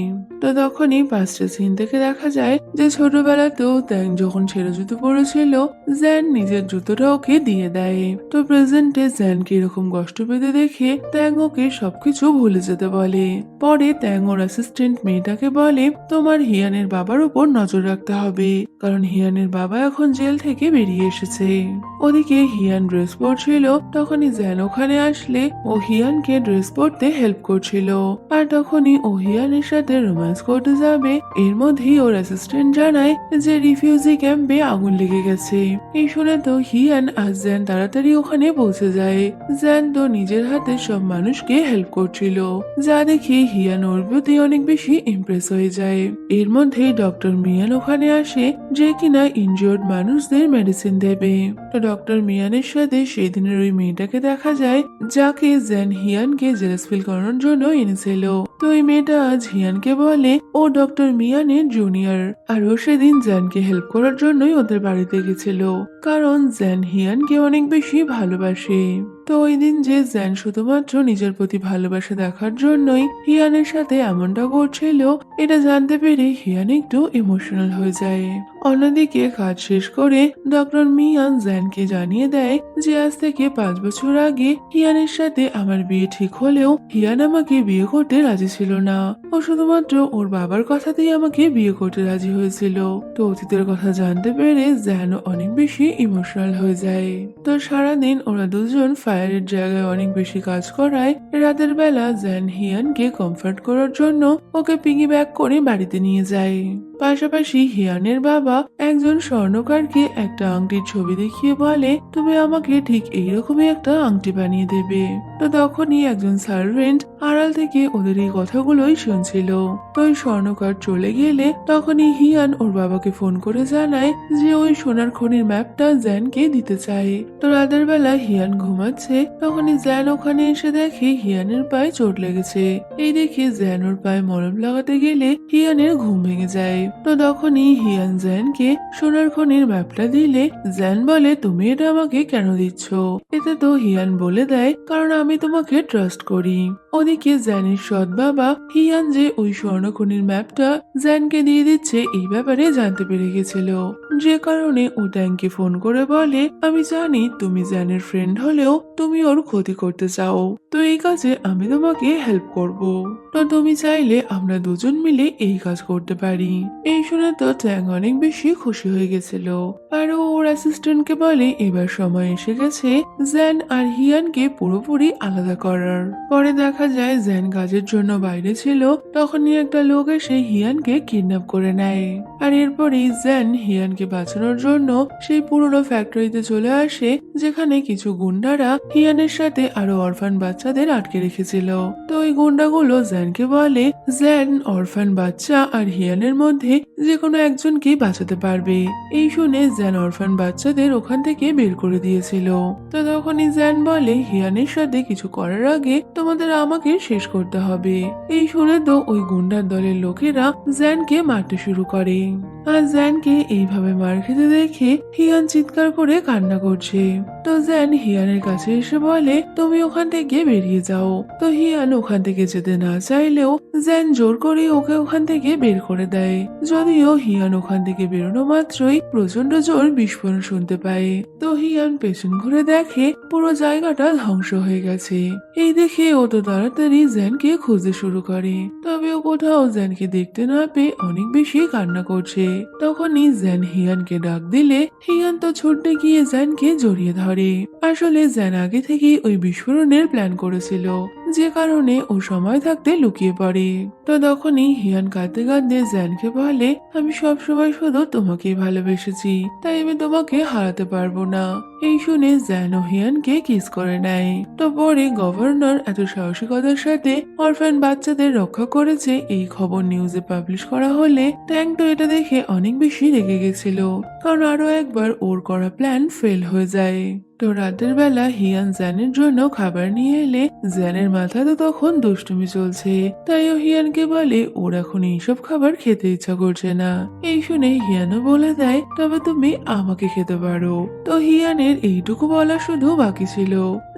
তো তখনই পাঁচটা সিন থেকে দেখা যায় যে ছোটবেলাতেও ট্যাং যখন ছেঁড়া জুতো পরেছিল, জ্যান নিজের জুতোটা ওকে দিয়ে দেয়। তো প্রেজেন্টে জ্যানকে এরকম কষ্ট পেতে দেখে ট্যাং ওকে সবকিছু ভুলে যেতে বলে। পরে ট্যাং ওর অ্যাসিস্ট্যান্ট মেয়েটাকে বলে তোমার হিয়ানের বাবার উপর নজর রাখতে হবে, কারণ হিয়ানের বাবা এখন জেল থেকে বেরিয়ে এসেছে। ওদিকে হিয়ান ড্রেস পরছিল, তখনই জ্যান ওখানে আসলে ও হিয়ানকে ড্রেস পরতে হেল্প করছিল। আর তখনই ও হিয়ানের সাথে রোম্যান্স করতে যাবে, এর মধ্যেই ওর অ্যাসিস্ট্যান্ট জানায় যে রিফিউজি ক্যাম্পে আগুন লেগে গেছে। এই শুনে তো হিয়ান আর জ্যান তাড়াতাড়ি ওখানে পৌঁছে যায়। জ্যান তো নিজের হাতে সব মানুষকে হেল্প করছিল, যা দেখে হিয়ান ওর প্রতি অনেক বেশি ইমপ্রেস হয়ে যায়। এর মধ্যে ডক্টর মিয়ান ওখানে আসে, যে কিনা ইনজিওর্ড মানুষদের মেডিসিন দেবে। তো ডক্টর মিয়ানের সাথে সেই দিনের ওই মেয়েটাকে দেখা যায়, যাকে জ্যান হিয়ানকে জেলাস ফিল করানোর জন্য এনেছিল। তো ওই মেয়েটা আজ হিয়ানকে বলে ও ডক্টর মিয়ানের জুনিয়র, আর ও সেদিন জ্যানকে হেল্প করার জন্যই ওদের বাড়িতে গেছিল, কারণ জ্যান হিয়ানকে অনেক বেশি ভালোবাসে। তো ওই দিন যে জ্যান শুধুমাত্র নিজের প্রতি ভালোবাসা দেখার জন্যই হিয়ানের সাথে এমনটা করছিল, এটা জানতে পেরে হিয়ান একটু ইমোশনাল হয়ে যায়। অন্যদিকে কাজ শেষ করে ডক্টর মিয়ান জ্যানকে জানিয়ে দেয় যে আজ থেকে 5 বছর আগে হিয়ানের সাথে আমার বিয়ে ঠিক হলেও হিয়ান আমাকে বিয়ে করতে রাজি ছিল না। ও শুধুমাত্র ওর বাবার কথাতেই আমাকে বিয়ে করতে রাজি হয়েছিল। তো অতীতের কথা জানতে পেরে জ্যান অনেক বেশি ইমোশনাল হয়ে যায়। তো সারাদিন ওরা দুজন ফায়ারের জায়গায় অনেক বেশি কাজ করায়, রাতের বেলা জ্যান হিয়ানকে কমফর্ট করার জন্য ওকে পিগি ব্যাক করে বাড়িতে নিয়ে যায়। পাশাপাশি হিয়ানের বাবা একজন স্বর্ণকারকে একটা আংটির ছবি দেখিয়ে বলে তুমি আমাকে ঠিক এইরকমই একটা আংটি বানিয়ে দেবে। তো তখনই একজন সার্ভেন্ট আড়াল থেকে ওদের এই কথাগুলোই শুনছিল। তো ওই স্বর্ণকার চলে গেলে তখনই হিয়ান ওর বাবাকে ফোন করে জানায় যে ওই সোনার খনির ম্যাপটা জ্যানকে দিতে চায়। তো রাতের বেলা হিয়ান ঘুমাচ্ছে, তখনই জ্যান ওখানে এসে দেখে হিয়ানের পায়ে চোট লেগেছে। এই দেখে জ্যান ওর পায়ে মলম লাগাতে গেলে হিয়ানের ঘুম ভেঙে যায়। তো তখনই হিয়ান জ্যানকে সোনার খনির ম্যাপটা দিলে জ্যান বলে তুমি এটা আমাকে কেন দিচ্ছ? এতে তো হিয়ান বলে দেয় কারণ আমি তোমাকে ট্রাস্ট করি। ওদিকে জ্যানের সৎ বাবা হিয়ান যে ওই স্বর্ণখনির ম্যাপটা জ্যানকে দিয়ে দিচ্ছে এই ব্যাপারে জানতে পেরে গেছিল, যে কারণে ও ট্যাংকে ফোন করে বলে আমি জানি তুমি জ্যানের ফ্রেন্ড হলেও তুমি ওর ক্ষতি করতে চাও, তো এই কাজে আমি তোমাকে হেল্প করব। তো তুমি চাইলে আমরা দুজন মিলে এই কাজ করতে পারি। এই শুনে তো ট্যাং অনেক বেশি খুশি হয়ে গেছিল, আর ও ওর অ্যাসিস্ট্যান্টকে বলে এবার সময় এসে গেছে জ্যান আর হিয়ানকে পুরোপুরি আলাদা করার। পরে দেখা যায় জ্যান কাজের জন্য বাইরে ছিল, তখনই একটা লোক এসে হিয়ানকে কিডন্যাপ করে নেয়। আর এরপরেই জ্যান হিয়ানকে বাঁচানোর জন্য সেই পুরনো ফ্যাক্টরিতে চলে আসে, যেখানে কিছু গুন্ডারা হিয়ানের সাথে আরো অরফান বাচ্চাদের আটকে রেখেছিল। তো ওই গুন্ডাগুলো জ্যানকে বলে জ্যান অরফান বাচ্চা আর হিয়ানের মধ্যে যে কোনো একজনকে বাঁচাতে পারবে। এই শুনে জ্যান অরফান বাচ্চাদের ওখান থেকে বের করে দিয়েছিল। তো তখনই জ্যান বলে হিয়ানের সাথে কিছু করার আগে তোমাদের আমাকে শেষ করতে হবে। এই শুনে তো ওই গুন্ডার দলের লোকেরা জ্যানকে মারতে শুরু করে। আর জ্যানকে এইভাবে মার খেতে দেখে হিয়ান চিৎকার করে কান্না করছে। তো জ্যান হিয়ানের কাছে এসে বলে তুমি ওখান থেকে বেরিয়ে যাও। তো হিয়ান ওখান থেকে যেতে না চাইলেও জ্যান জোর করে ওকে ওখান থেকে বের করে দেয়। যদিও হিয়ান ওখান থেকে বেরোনো মাত্রই প্রচন্ড জোর বিস্ফোরণ শুনতে পায়। তো হিয়ান পেছন ঘুরে দেখে পুরো জায়গাটা ধ্বংস হয়ে গেছে। এই দেখে ও তো তাড়াতাড়ি জ্যানকে খুঁজতে শুরু করে, তবে ও কোথাও জ্যানকে দেখতে না পেয়ে অনেক বেশি কান্না করছে। তখনই জ্যান হিয়ানকে ডাক দিলে হিয়ান তো ছুটতে গিয়ে জ্যানকে জড়িয়ে ধরে। আসলে জ্যান আগে থেকেই ওই বিস্ফোরণের প্ল্যান করেছিল, যে কারণে ও সময় থাকতে লুকিয়ে পড়ে। তো তখনই হিয়ান কাঁদতে কাঁদতে জ্যানকে বলে আমি সবসময় শুধু তোমাকেই ভালোবেসেছি, তাই আমি তোমাকে হারাতে পারবো না। এই শুনে জ্যান ও হিয়ানকে কিস করে নেয়। তো পরে গভর্নর এত সাহসিকতার সাথে অরফান বাচ্চাদের রক্ষা করেছে এই খবর নিউজে পাবলিশ করা হলে ট্যাং তো এটা দেখে অনেক বেশি রেগে গেছিল, কারণ আরো একবার ওর করা প্ল্যান ফেল হয়ে যায়। তো রাতের বেলা হিয়ান জ্যানের জন্য খাবার নিয়ে এলে জ্যানের মাথা তো তখন দুষ্টুমি চলছে, তাই ও হিয়ানকে বলে ওর এখন এইসব খাবার খেতে ইচ্ছা করছে না। এই শুনে হিয়ানও বলে দেয় তবে তুমি আমাকে খেতে পারো। তো হিয়ানের জ্যানের এইটুকু বলা শুধু বাকি ছিল।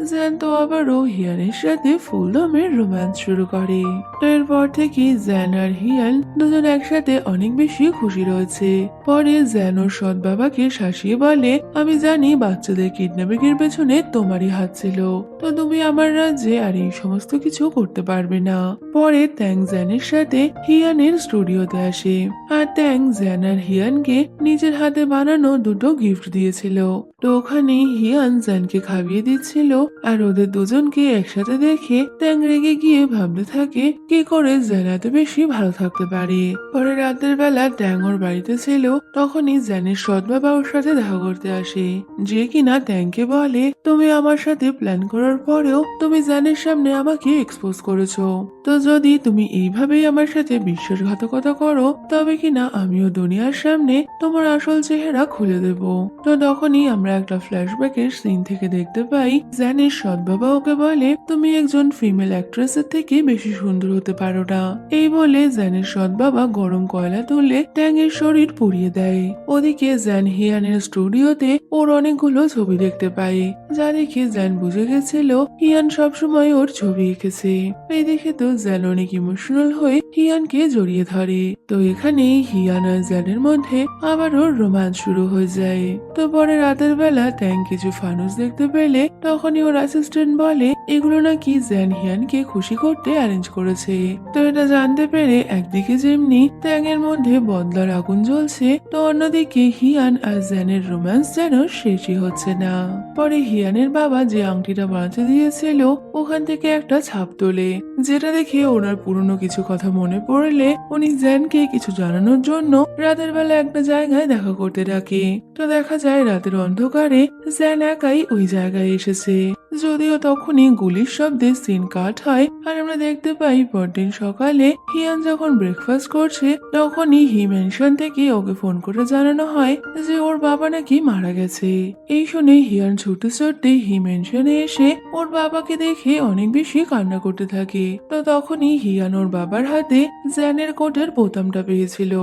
জ্যান তো আবারও হিয়ানের সাথে ফুল দমের রোম্যান্স শুরু করে। তো এরপর থেকে জ্যান আর হিয়ান দুজন একসাথে অনেক বেশি খুশি রয়েছে। পরে জ্যান ওর সৎ বাবাকে শাসিয়ে বলে, আমি জানি বাচ্চাদের কিডন্যাপিং এর পেছনে তোমারই হাত ছিল, তো তুমি আমার রাজ্যে আর এই সমস্ত কিছু করতে পারবে না। পরে ট্যাং জ্যানের সাথে হিয়ানের স্টুডিওতে আসে, আর ট্যাং জ্যান আর হিয়ানকে নিজের হাতে বানানো দুটো গিফট দিয়েছিল। তো ওখানে হিয়ান জ্যানকে খাইয়ে দিচ্ছিল, আর ওদের দুজনকে একসাথে দেখে ট্যাং রেগে গিয়ে ভাবতে থাকে কি করে জ্যান এত বেশি ভালো থাকতে পারে। পরে রাতের বেলা ট্যাং ওর বাড়িতে ছিল, তখনই জ্যানের সৎ বাবা ওর সাথে দেখা করতে আসে, যে কিনা ট্যাংকে বলে, তুমি আমার সাথে প্ল্যান করার পরেও তুমি জ্যানের সামনে আমাকে এক্সপোজ করেছো, তো যদি তুমি এইভাবেই আমার সাথে বিশ্বাসঘাতকতা করো তবে কিনা আমিও দুনিয়ার সামনে তোমার আসল চেহারা খুলে দেব। তো তখনই আমরা একটা ফ্ল্যাশব্যাকের সিন থেকে দেখতে পাই জ্যানের সৎ বাবা ওকে বলে, তুমি একজন ফিমেল অ্যাক্ট্রেসের থেকে বেশি সুন্দর হতে পারো না। এই বলে জ্যানের সৎ বাবা গরম কয়লা তুলে ট্যাংয়ের শরীর পুড়িয়ে দেয়। ওদিকে জ্যান হিয়ানের স্টুডিওতে ওর অনেকগুলো ছবি দেখতে পায়, যা দেখে জ্যান বুঝে গেছিল হিয়ান সবসময় ওর ছবি এঁকেছে। এই দেখে তো জ্যান অনেক ইমোশনাল হয়ে হিয়ানকে জড়িয়ে ধরে। তো এখানে হিয়ান আর জ্যানের মধ্যে আবারও রোম্যান্স শুরু হয়ে যায়। তো পরে রাতের বেলা ট্যাং কিছু ফানুস দেখতে পেলে তখনই ওর অ্যাসিস্ট্যান্ট বলে, এগুলো নাকি জ্যান হিয়ানকে খুশি করতে অ্যারেঞ্জ করেছে। তো এটা জানতে পেরে একদিকে যেমনি ট্যাং এর মধ্যে বদলার আগুন জ্বলছে, তো অন্যদিকে হিয়ান আর জ্যানের রোম্যান্স যেন শেষই হচ্ছে না। পরে হিয়ানের বাবা যে আংটিটা বানাতে দিয়েছিল ওখান থেকে একটা ছাপ তোলে, যেটা দেখে ওনার পুরনো কিছু কথা মনে পড়লে উনি জ্যানকে কিছু জানানোর জন্য রাতের বেলা একটা জায়গায় দেখা করতে ডাকে। তো দেখা যায় রাতের অন্ধকারে জ্যান একাই ওই জায়গায় এসেছে, যদিও তখনই গুলির শব্দে সিন কাট হয়। আর আমরা দেখতে পাই পরদিন সকালে হিয়ান যখন ব্রেকফাস্ট করছে তখনই হি মেনশন থেকে ওকে ফোন করে জানানো হয় যে ওর বাবা নাকি মারা গেছে। এই শুনে হিয়ান ছুটে ছুটতে হি মেনশনে এসে ওর বাবাকে দেখে অনেক বেশি কান্না করতে থাকে। তো তখনই হিয়ান ওর বাবার হাতে জ্যানের কোটের বোতামটা পেয়েছিল।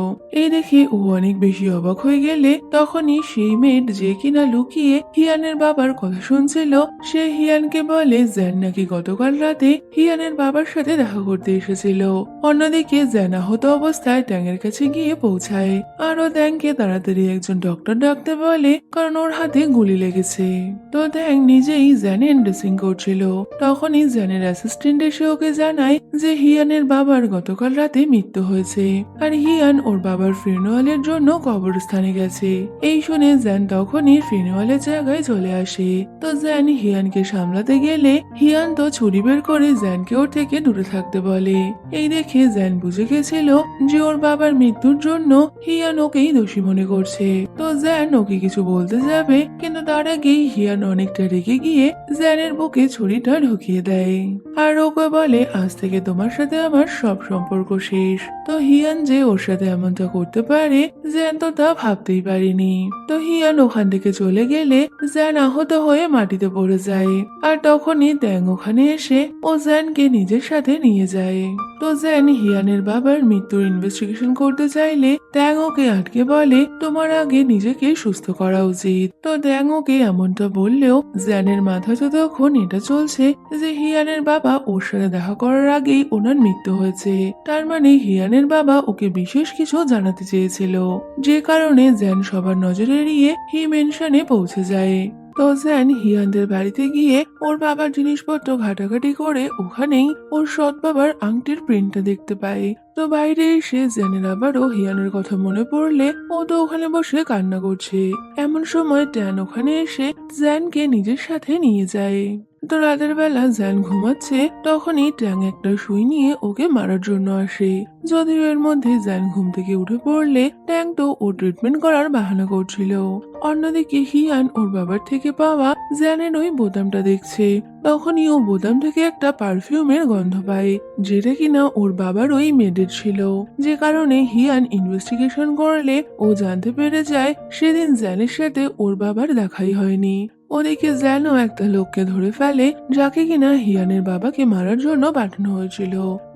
এই দেখে ও অনেক বেশি অবাক হয়ে গেলে তখনই সেই মেয়েট যে কিনা লুকিয়ে হিয়ানের বাবার কথা শুনছিল সে হিয়ানকে বলে জ্যান নাকি গতকাল রাতে হিয়ানের বাবার সাথে দেখা করতে এসেছিল। অন্যদিকে জ্যান আহত অবস্থায় ট্যাংয়ের কাছে গিয়ে পৌঁছায়, আর ও ট্যাংকে তাড়াতাড়ি একজন ডক্টর ডাকতে বলে, কারণ ওর হাতে গুলি লেগেছে। তো ট্যাং নিজেই জ্যানের ড্রেসিং করছিল, তখনই জ্যানের অ্যাসিস্ট্যান্ট এসে ওকে জানায় যে হিয়ানের বাবার গতকাল রাতে মৃত্যু হয়েছে, আর হিয়ান ওর বাবার ফিউনারালের জন্য কবরস্থানে গেছে। এই শুনে জ্যান তখনই ফিউনারালের জায়গায় চলে আসে। তো জ্যান হিয়ানকে সামলাতে গেলে হিয়ান তো ছুরি বের করে জ্যানকে ওর থেকে দূরে থাকতে বলে। এই দেখে জ্যান বুঝে গেছিল যে ওর বাবার মৃত্যুর জন্য হিয়ান ওকেই দোষী মনে করছে। তো জ্যান ওকে কিছু বলতে যাবে, কিন্তু তার আগেই হিয়ান অনেকটা রেগে গিয়ে জ্যানের বুকে ছুরিটা ঢুকিয়ে দেয়, আর ওকে বলে, আজ থেকে তোমার সাথে আমার সব সম্পর্ক শেষ। তো হিয়ান যে ওর সাথে এমনটা করতে পারে জ্যান তো তা ভাবতেই পারেনি। তো হিয়ান ওখান থেকে চলে গেলে জ্যান আহত হয়ে মাটিতে পড়ে যায়, আর তখনই ট্যাং ওখানে এসে ও জ্যানকে নিজের সাথে নিয়ে যায়। তো জ্যান হিয়ানের বাবার মৃত্যুর ইনভেস্টিগেশন করতে চাইলে ট্যাং ওকে আটকে বলে, তোমার আগে নিজেকে সুস্থ করা উচিত। তো ট্যাং ওকে এমনটা বললেও জ্যানের মাথায় তো তখন এটা চলছে যে হিয়ানের বাবা ওর সাথে দেখা করার আগেই ওনার মৃত্যু হয়েছে, তার মানে হিয়ানের বাবা ওকে বিশেষ কিছু জানাতে চেয়েছিল, যে কারণে জ্যান সবার নজর এড়িয়ে হি মেনশনে পৌঁছে যায়। তো জ্যান হিয়ানদের বাড়িতে গিয়ে ওর বাবার জিনিসপত্র ঘাটাঘাটি করে ওখানেই ওর সৎ বাবার আংটির প্রিন্টটা দেখতে পায়। তো বাইরে এসে জ্যানের আবারও হিয়ানের কথা মনে পড়লে ও তো ওখানে বসে কান্না করছে। এমন সময় ট্যান ওখানে এসে জ্যানকে নিজের সাথে নিয়ে যায়। তো রাতের বেলা জ্যান ঘুমাচ্ছে, তখনই ট্যাং একটা সুই নিয়ে ওকে মারার জন্য আসে। যদিও এর মধ্যে জ্যান ঘুম থেকে উঠে পড়লে ট্যাং তো ও ট্রিটমেন্ট করার বাহানা করছিল। অন্যদিকে হিয়ান ওর বাবার থেকে পাওয়া জ্যানের ওই বোতামটা দেখছে, তখনই ও বোতাম থেকে একটা পারফিউমের গন্ধ পায়, যেটা কিনা ওর বাবার ওই মেডের ছিল, যে কারণে হিয়ান ইনভেস্টিগেশন করলে ও জানতে পেরে যায় সেদিন জ্যানের সাথে ওর বাবার দেখাই হয়নি। ওদিকে জ্যানও একটা লোককে ধরে ফেলে যাকে কিনা হিয়ানের বাবাকে মারার জন্য পাঠানো হয়েছিল,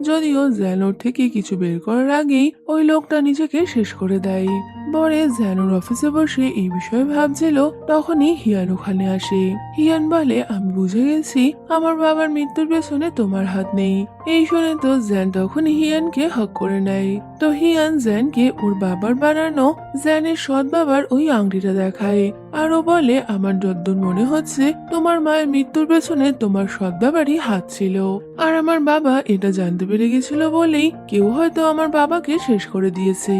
যদিও জ্যান ওর থেকে কিছু বের করার আগেই ওই লোকটা নিজেকে শেষ করে দেয়। পরে জ্যানোর অফিসে বসে এই বিষয়ে ভাবছিল, তখনই হিয়ান ওখানে আসে। হিয়ান বলে, আমি বুঝে গেছি আমার বাবার মৃত্যুর পেছনে তোমার হাত নেই। এই শুনে তো জ্যান তখন হিয়ানকে হক করে নেয়। তো হিয়ান জ্যানকে ওর বাবার বানানো জ্যানের সৎ বাবার ওই আংটিটা দেখায়। আরো বলে, আমার যদ্দূর মনে হচ্ছে তোমার মায়ের মৃত্যুর পেছনে তোমার সৎ বাবারই হাত ছিল। আর আমার বাবা এটা জানতে পেরে গেছিল বলেই কেউ হয়তো আমার বাবাকে শেষ করে দিয়েছে।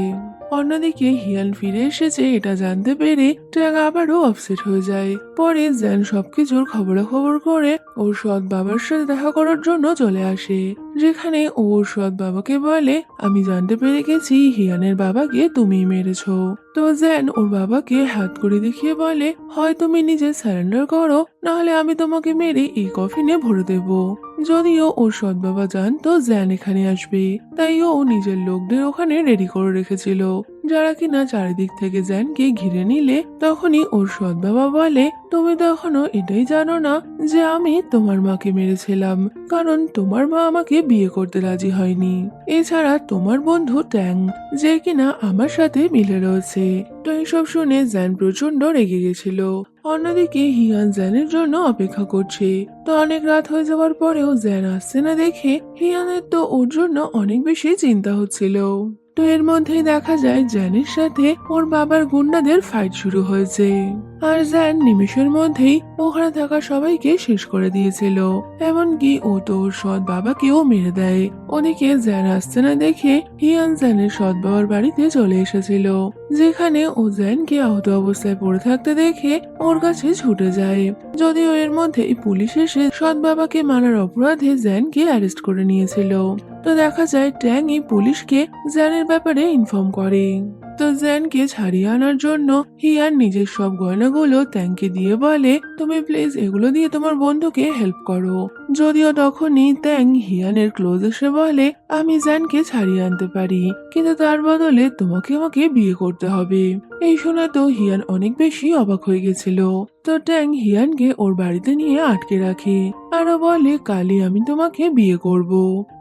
অন্যদিকে হিয়ান ফিরে এসেছে এটা জানতে পেরে ট্যাং আবারও অপসেট হয়ে যায়। পরে জ্যান সবকিছুর খবরাখবর করে ওর সৎ বাবার সাথে দেখা করার জন্য চলে আসে, যেখানে ওর সৎ বাবাকে বলে, আমি জানতে পেরে গেছি হিয়ানের বাবাকে তুমিই মেরেছো। তো জ্যান ওর বাবাকে হাত করে দেখিয়ে বলে, হয় তুমি নিজে সারেন্ডার করো, নাহলে আমি তোমাকে মেরে এই কফিনে ভরে দেব। যদিও ওর সৎ বাবা জানতো জ্যান এখানে আসবে, তাই ও নিজের লোকদের ওখানে রেডি করে রেখেছিল, যারা কিনা চারিদিক থেকে জ্যানকে ঘিরে নিলে তখনই ওর সৎ বাবা বলে, তুমি তো এখনো এটাই জানো না যে আমি তোমার মাকে মেরেছিলাম, কারণ তোমার মা আমাকে বিয়ে করতে রাজি হয়নি। এছাড়া তোমার বন্ধু ট্যাং, যে কিনা আমার সাথে মিলে রয়েছে। তো এইসব শুনে জ্যান প্রচন্ড রেগে গেছিল। অন্যদিকে হিয়ান জ্যানের জন্য অপেক্ষা করছে। তো অনেক রাত হয়ে যাওয়ার পরেও জ্যান আসছে না দেখে হিয়ানের তো ওর জন্য অনেক বেশি চিন্তা হচ্ছিল। তো এর মধ্যেই দেখা যায় জ্যানের সাথে ওর বাবার গুন্ডাদের ফাইট শুরু হয়েছে। আর জ্যান নিমেষের মধ্যেই ওখানে থাকা সবাইকে শেষ করে দিয়েছিল, এমনকি ও তো ওর সৎ বাবাকেও মেরে দেয়। ওদিকে জ্যান আসছে না দেখে হিয়ান জ্যানের সৎ বাবার বাড়িতে চলে এসেছিল, যেখানে ও জ্যানকে আহত অবস্থায় পড়ে থাকতে দেখে ওর কাছে ছুটে যায়। যদিও এর মধ্যেই পুলিশ এসে সৎ বাবাকে মারার অপরাধে জ্যানকে অ্যারেস্ট করে নিয়েছিল। তো দেখা যায় ট্যাং এই পুলিশকে জ্যানের ব্যাপারে ইনফর্ম করে। তো জ্যানকে ছাড়িয়ে আনার জন্য হিয়ান নিজের সব গয়নাগুলো ট্যাংকে দিয়ে বলে, তুমি প্লিজ এগুলো দিয়ে তোমার বন্ধুকে হেল্প করো। যদিও তখনই ট্যাং হিয়ানের ক্লোজ এসে বলে, আমি জ্যানকে ছাড়িয়ে আনতে পারি, কিন্তু তার বদলে তোমাকে আমাকে বিয়ে করতে হবে। এই শুনে তো হিয়ান অনেক বেশি অবাক হয়ে গেছিল। তো ট্যাং হিয়ানকে ওর বাড়িতে নিয়ে আটকে রাখে, আরো বলে, কালই আমি তোমাকে বিয়ে করব।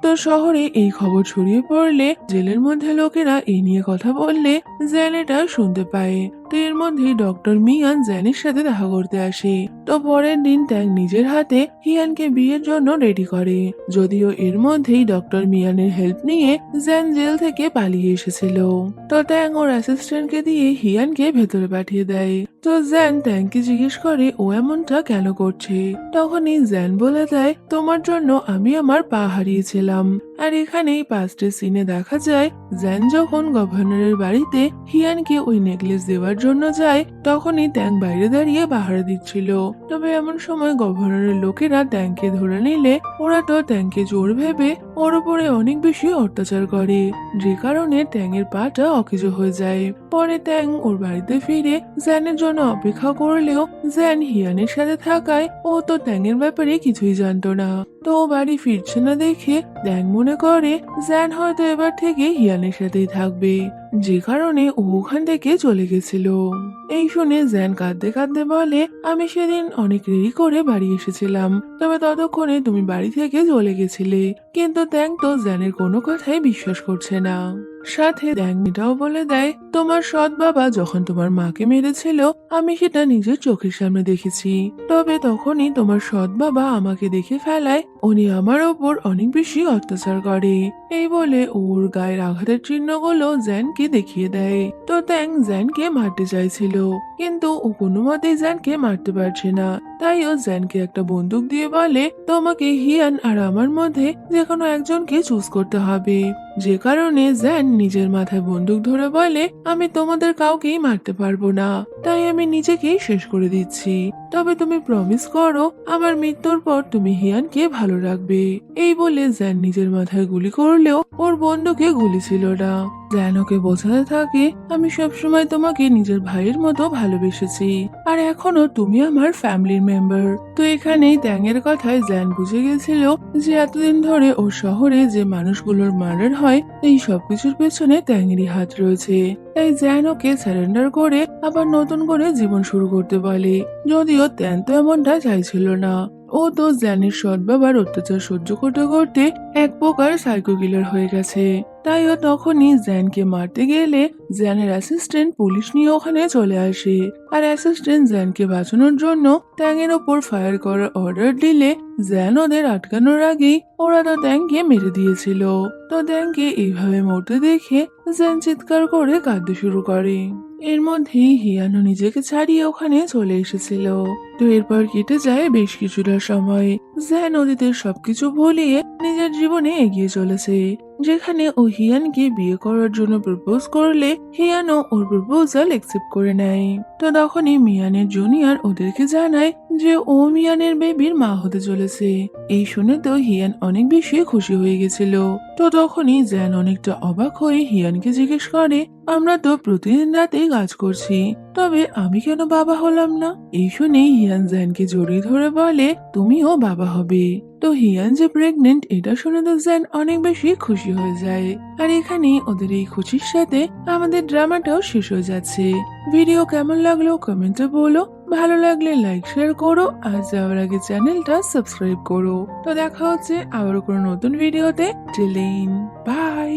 তো শহরে এই খবর ছড়িয়ে পড়লে জেলের মধ্যে লোকেরা এই নিয়ে কথা বললে জ্যান এটা শুনতে পায়। তো এর মধ্যেই ডক্টর মিয়ান জ্যানের সাথে দেখা করতে আসে। তো পরের দিন ট্যাং নিজের হাতে হিয়ানকে বিয়ের জন্য রেডি করে। যদিও এর মধ্যেই ডক্টর মিয়ানের হেল্প নিয়ে জ্যান জেল থেকে পালিয়ে এসেছিল। তো ট্যাং ওর অ্যাসিস্ট্যান্টকে দিয়ে হিয়ানকে ভেতরে পাঠিয়ে দেয়। তো জ্যান ট্যাংকে জিজ্ঞেস করে ও এমনটা কেন করছে। তখনই জ্যান বলে দেয়, তোমার জন্য আমি আমার পা হারিয়েছিলাম। আর এখানেই পাস্টের সিনে দেখা যায় জ্যান যখন গভর্নরের বাড়িতে হিয়ানকে ওই নেকলেস দেওয়ার জন্য যায়, তখনই ট্যাং বাইরে দাঁড়িয়ে পাহারা দিচ্ছিল। তবে এমন সময় গভর্নরের লোকেরা ট্যাংকে ধরে নিলে ওরা তো ট্যাংকে জোর ভেবে ওর উপরে অনেক বেশি অত্যাচার করে, যে কারণে ট্যাংয়ের পাটা অকেজ হয়ে যায়। পরে ট্যাং ওর বাড়িতে ফিরে জ্যানের জন্য অপেক্ষা করলেও জ্যান হিয়ানের সাথে থাকায় ও তো ট্যাংয়ের ব্যাপারে কিছুই জানতো না। তো ও বাড়ি ফিরছে না দেখে ট্যাং মনে করে জ্যান হয়তো এবার থেকে হিয়ানের সাথেই থাকবে, যে কারণে ও ওখান থেকে চলে গেছিল। এই শুনে জ্যান কাঁদতে কাঁদতে বলে, আমি সেদিন অনেক দেরি করে বাড়ি এসেছিলাম, তবে ততক্ষণে তুমি বাড়ি থেকে চলে গেছিলে। কিন্তু ট্যাং তো জ্যানের কোনো কথাই বিশ্বাস করছে না। সাথে ট্যাং এটাও বলে দেয়, তোমার সৎ বাবা যখন তোমার মাকে মেরেছিল আমি সেটা নিজের চোখের সামনে দেখেছি। তবে তখনই তোমার সৎ বাবা আমাকে দেখে ফেলায় উনি আমার ওপর অনেক বেশি অত্যাচার করে। এই বলে ওর গায়ের আঘাতের চিহ্নগুলো জ্যানকে দেখিয়ে দেয়। তো ট্যাং জ্যানকে মারতে চাইছিল, কিন্তু ও কোনো মতেই জ্যানকে মারতে পারছে না। তাই ও জ্যানকে একটা বন্দুক দিয়ে বলে, তোমাকে হিয়ান আর আমার মধ্যে যে কোনো একজনকে চুজ করতে হবে। যে কারণে জ্যান নিজের মাথায় বন্দুক ধরে বলে, আমি তোমাদের কাউকেই মারতে পারবো না, তাই আমি নিজেকেই শেষ করে দিচ্ছি। তবে তুমি প্রমিস করো আমার মৃত্যুর পর তুমি হিয়ানকে ভালো রাখবে। এই বলে জ্যান নিজের মাথায় গুলি করলেও ওর বন্দুকে গুলি ছিল না। জ্যান ওকে বোঝাতে থাকে, আমি সবসময় তোমাকে নিজের ভাইয়ের মতো ভালোবেসেছি, আর এখনো তুমি আমার ফ্যামিলির মেম্বার। তো এখানেই ট্যাংয়ের কথায় জ্যান বুঝে গেছিল যে এতদিন ধরে ওর শহরে যে মানুষগুলোর মার্ডার হয় এই সবকিছুর পেছনে ট্যাংয়েরই হাত রয়েছে। তাই জ্যান ওকে সারেন্ডার করে আবার নতুন করে জীবন শুরু করতে বলে। যদিও ট্যাং তো এমনটা চাইছিল না, ও তো জ্যানের সৎ বাবার অত্যাচার সহ্য করতে করতে এক প্রকার সাইকো কিলার হয়ে গেছে। তাই ও তখনই জ্যানকে মারতে গেলে জ্যানের অ্যাসিস্ট্যান্ট পুলিশ নিয়ে ওখানে চলে আসে। আর অ্যাসিস্ট্যান্ট জ্যানকে বাঁচানোর জন্য ট্যাংয়ের ওপর ফায়ার করার অর্ডার দিলে জ্যান ওদের আটকানোর আগেই ওরা তো ট্যাংকে মেরে দিয়েছিল। তো ট্যাংকে এইভাবে মরতে দেখে জ্যান চিৎকার করে কাঁদতে শুরু করে। এর মধ্যেই হিয়ানো নিজেকে ছাড়িয়ে ওখানে চলে এসেছিল। তো এরপর কেটে যায় বেশ কিছুটা সময়। জ্যান অতীতের সবকিছু ভুলিয়ে নিজের জীবনে এগিয়ে চলেছে, যেখানে ও হিয়ানকে বিয়ে করার জন্য প্রপোজ করলে হিয়ানও ওর প্রপোজাল একসেপ্ট করে নেয়। তো তখনই মিয়ানের জুনিয়র ওদেরকে জানায় যে ও মিয়ানের বেবির মা হতে চলেছে। এই শুনে তো হিয়ান অনেক বেশি খুশি হয়ে গেছিল। তো তখনই জ্যান অনেকটা অবাক হয়ে হিয়ানকে জিজ্ঞেস করে, আমরা তো প্রতিদিন রাতে কাজ করছি, তবে আমি কেন বাবা হলাম না? এই শুনেই হিয়ান জ্যানকে জড়িয়ে ধরে বলে, তুমিও বাবা হবে। তো হিয়ান যে প্রেগনেন্ট এটা শুনে তো জ্যান অনেক বেশি খুশি হয়ে যায়। আর এখানেই ওদের এই খুশির সাথে আমাদের ড্রামাটাও শেষ হয়ে যাচ্ছে। ভিডিও কেমন লাগলো কমেন্টে বলো, ভালো লাগলে লাইক শেয়ার করো, আর যাওয়ার আগে চ্যানেলটা সাবস্ক্রাইব করো। তো দেখা হচ্ছে আবার কোনো নতুন ভিডিওতে। Till then, by.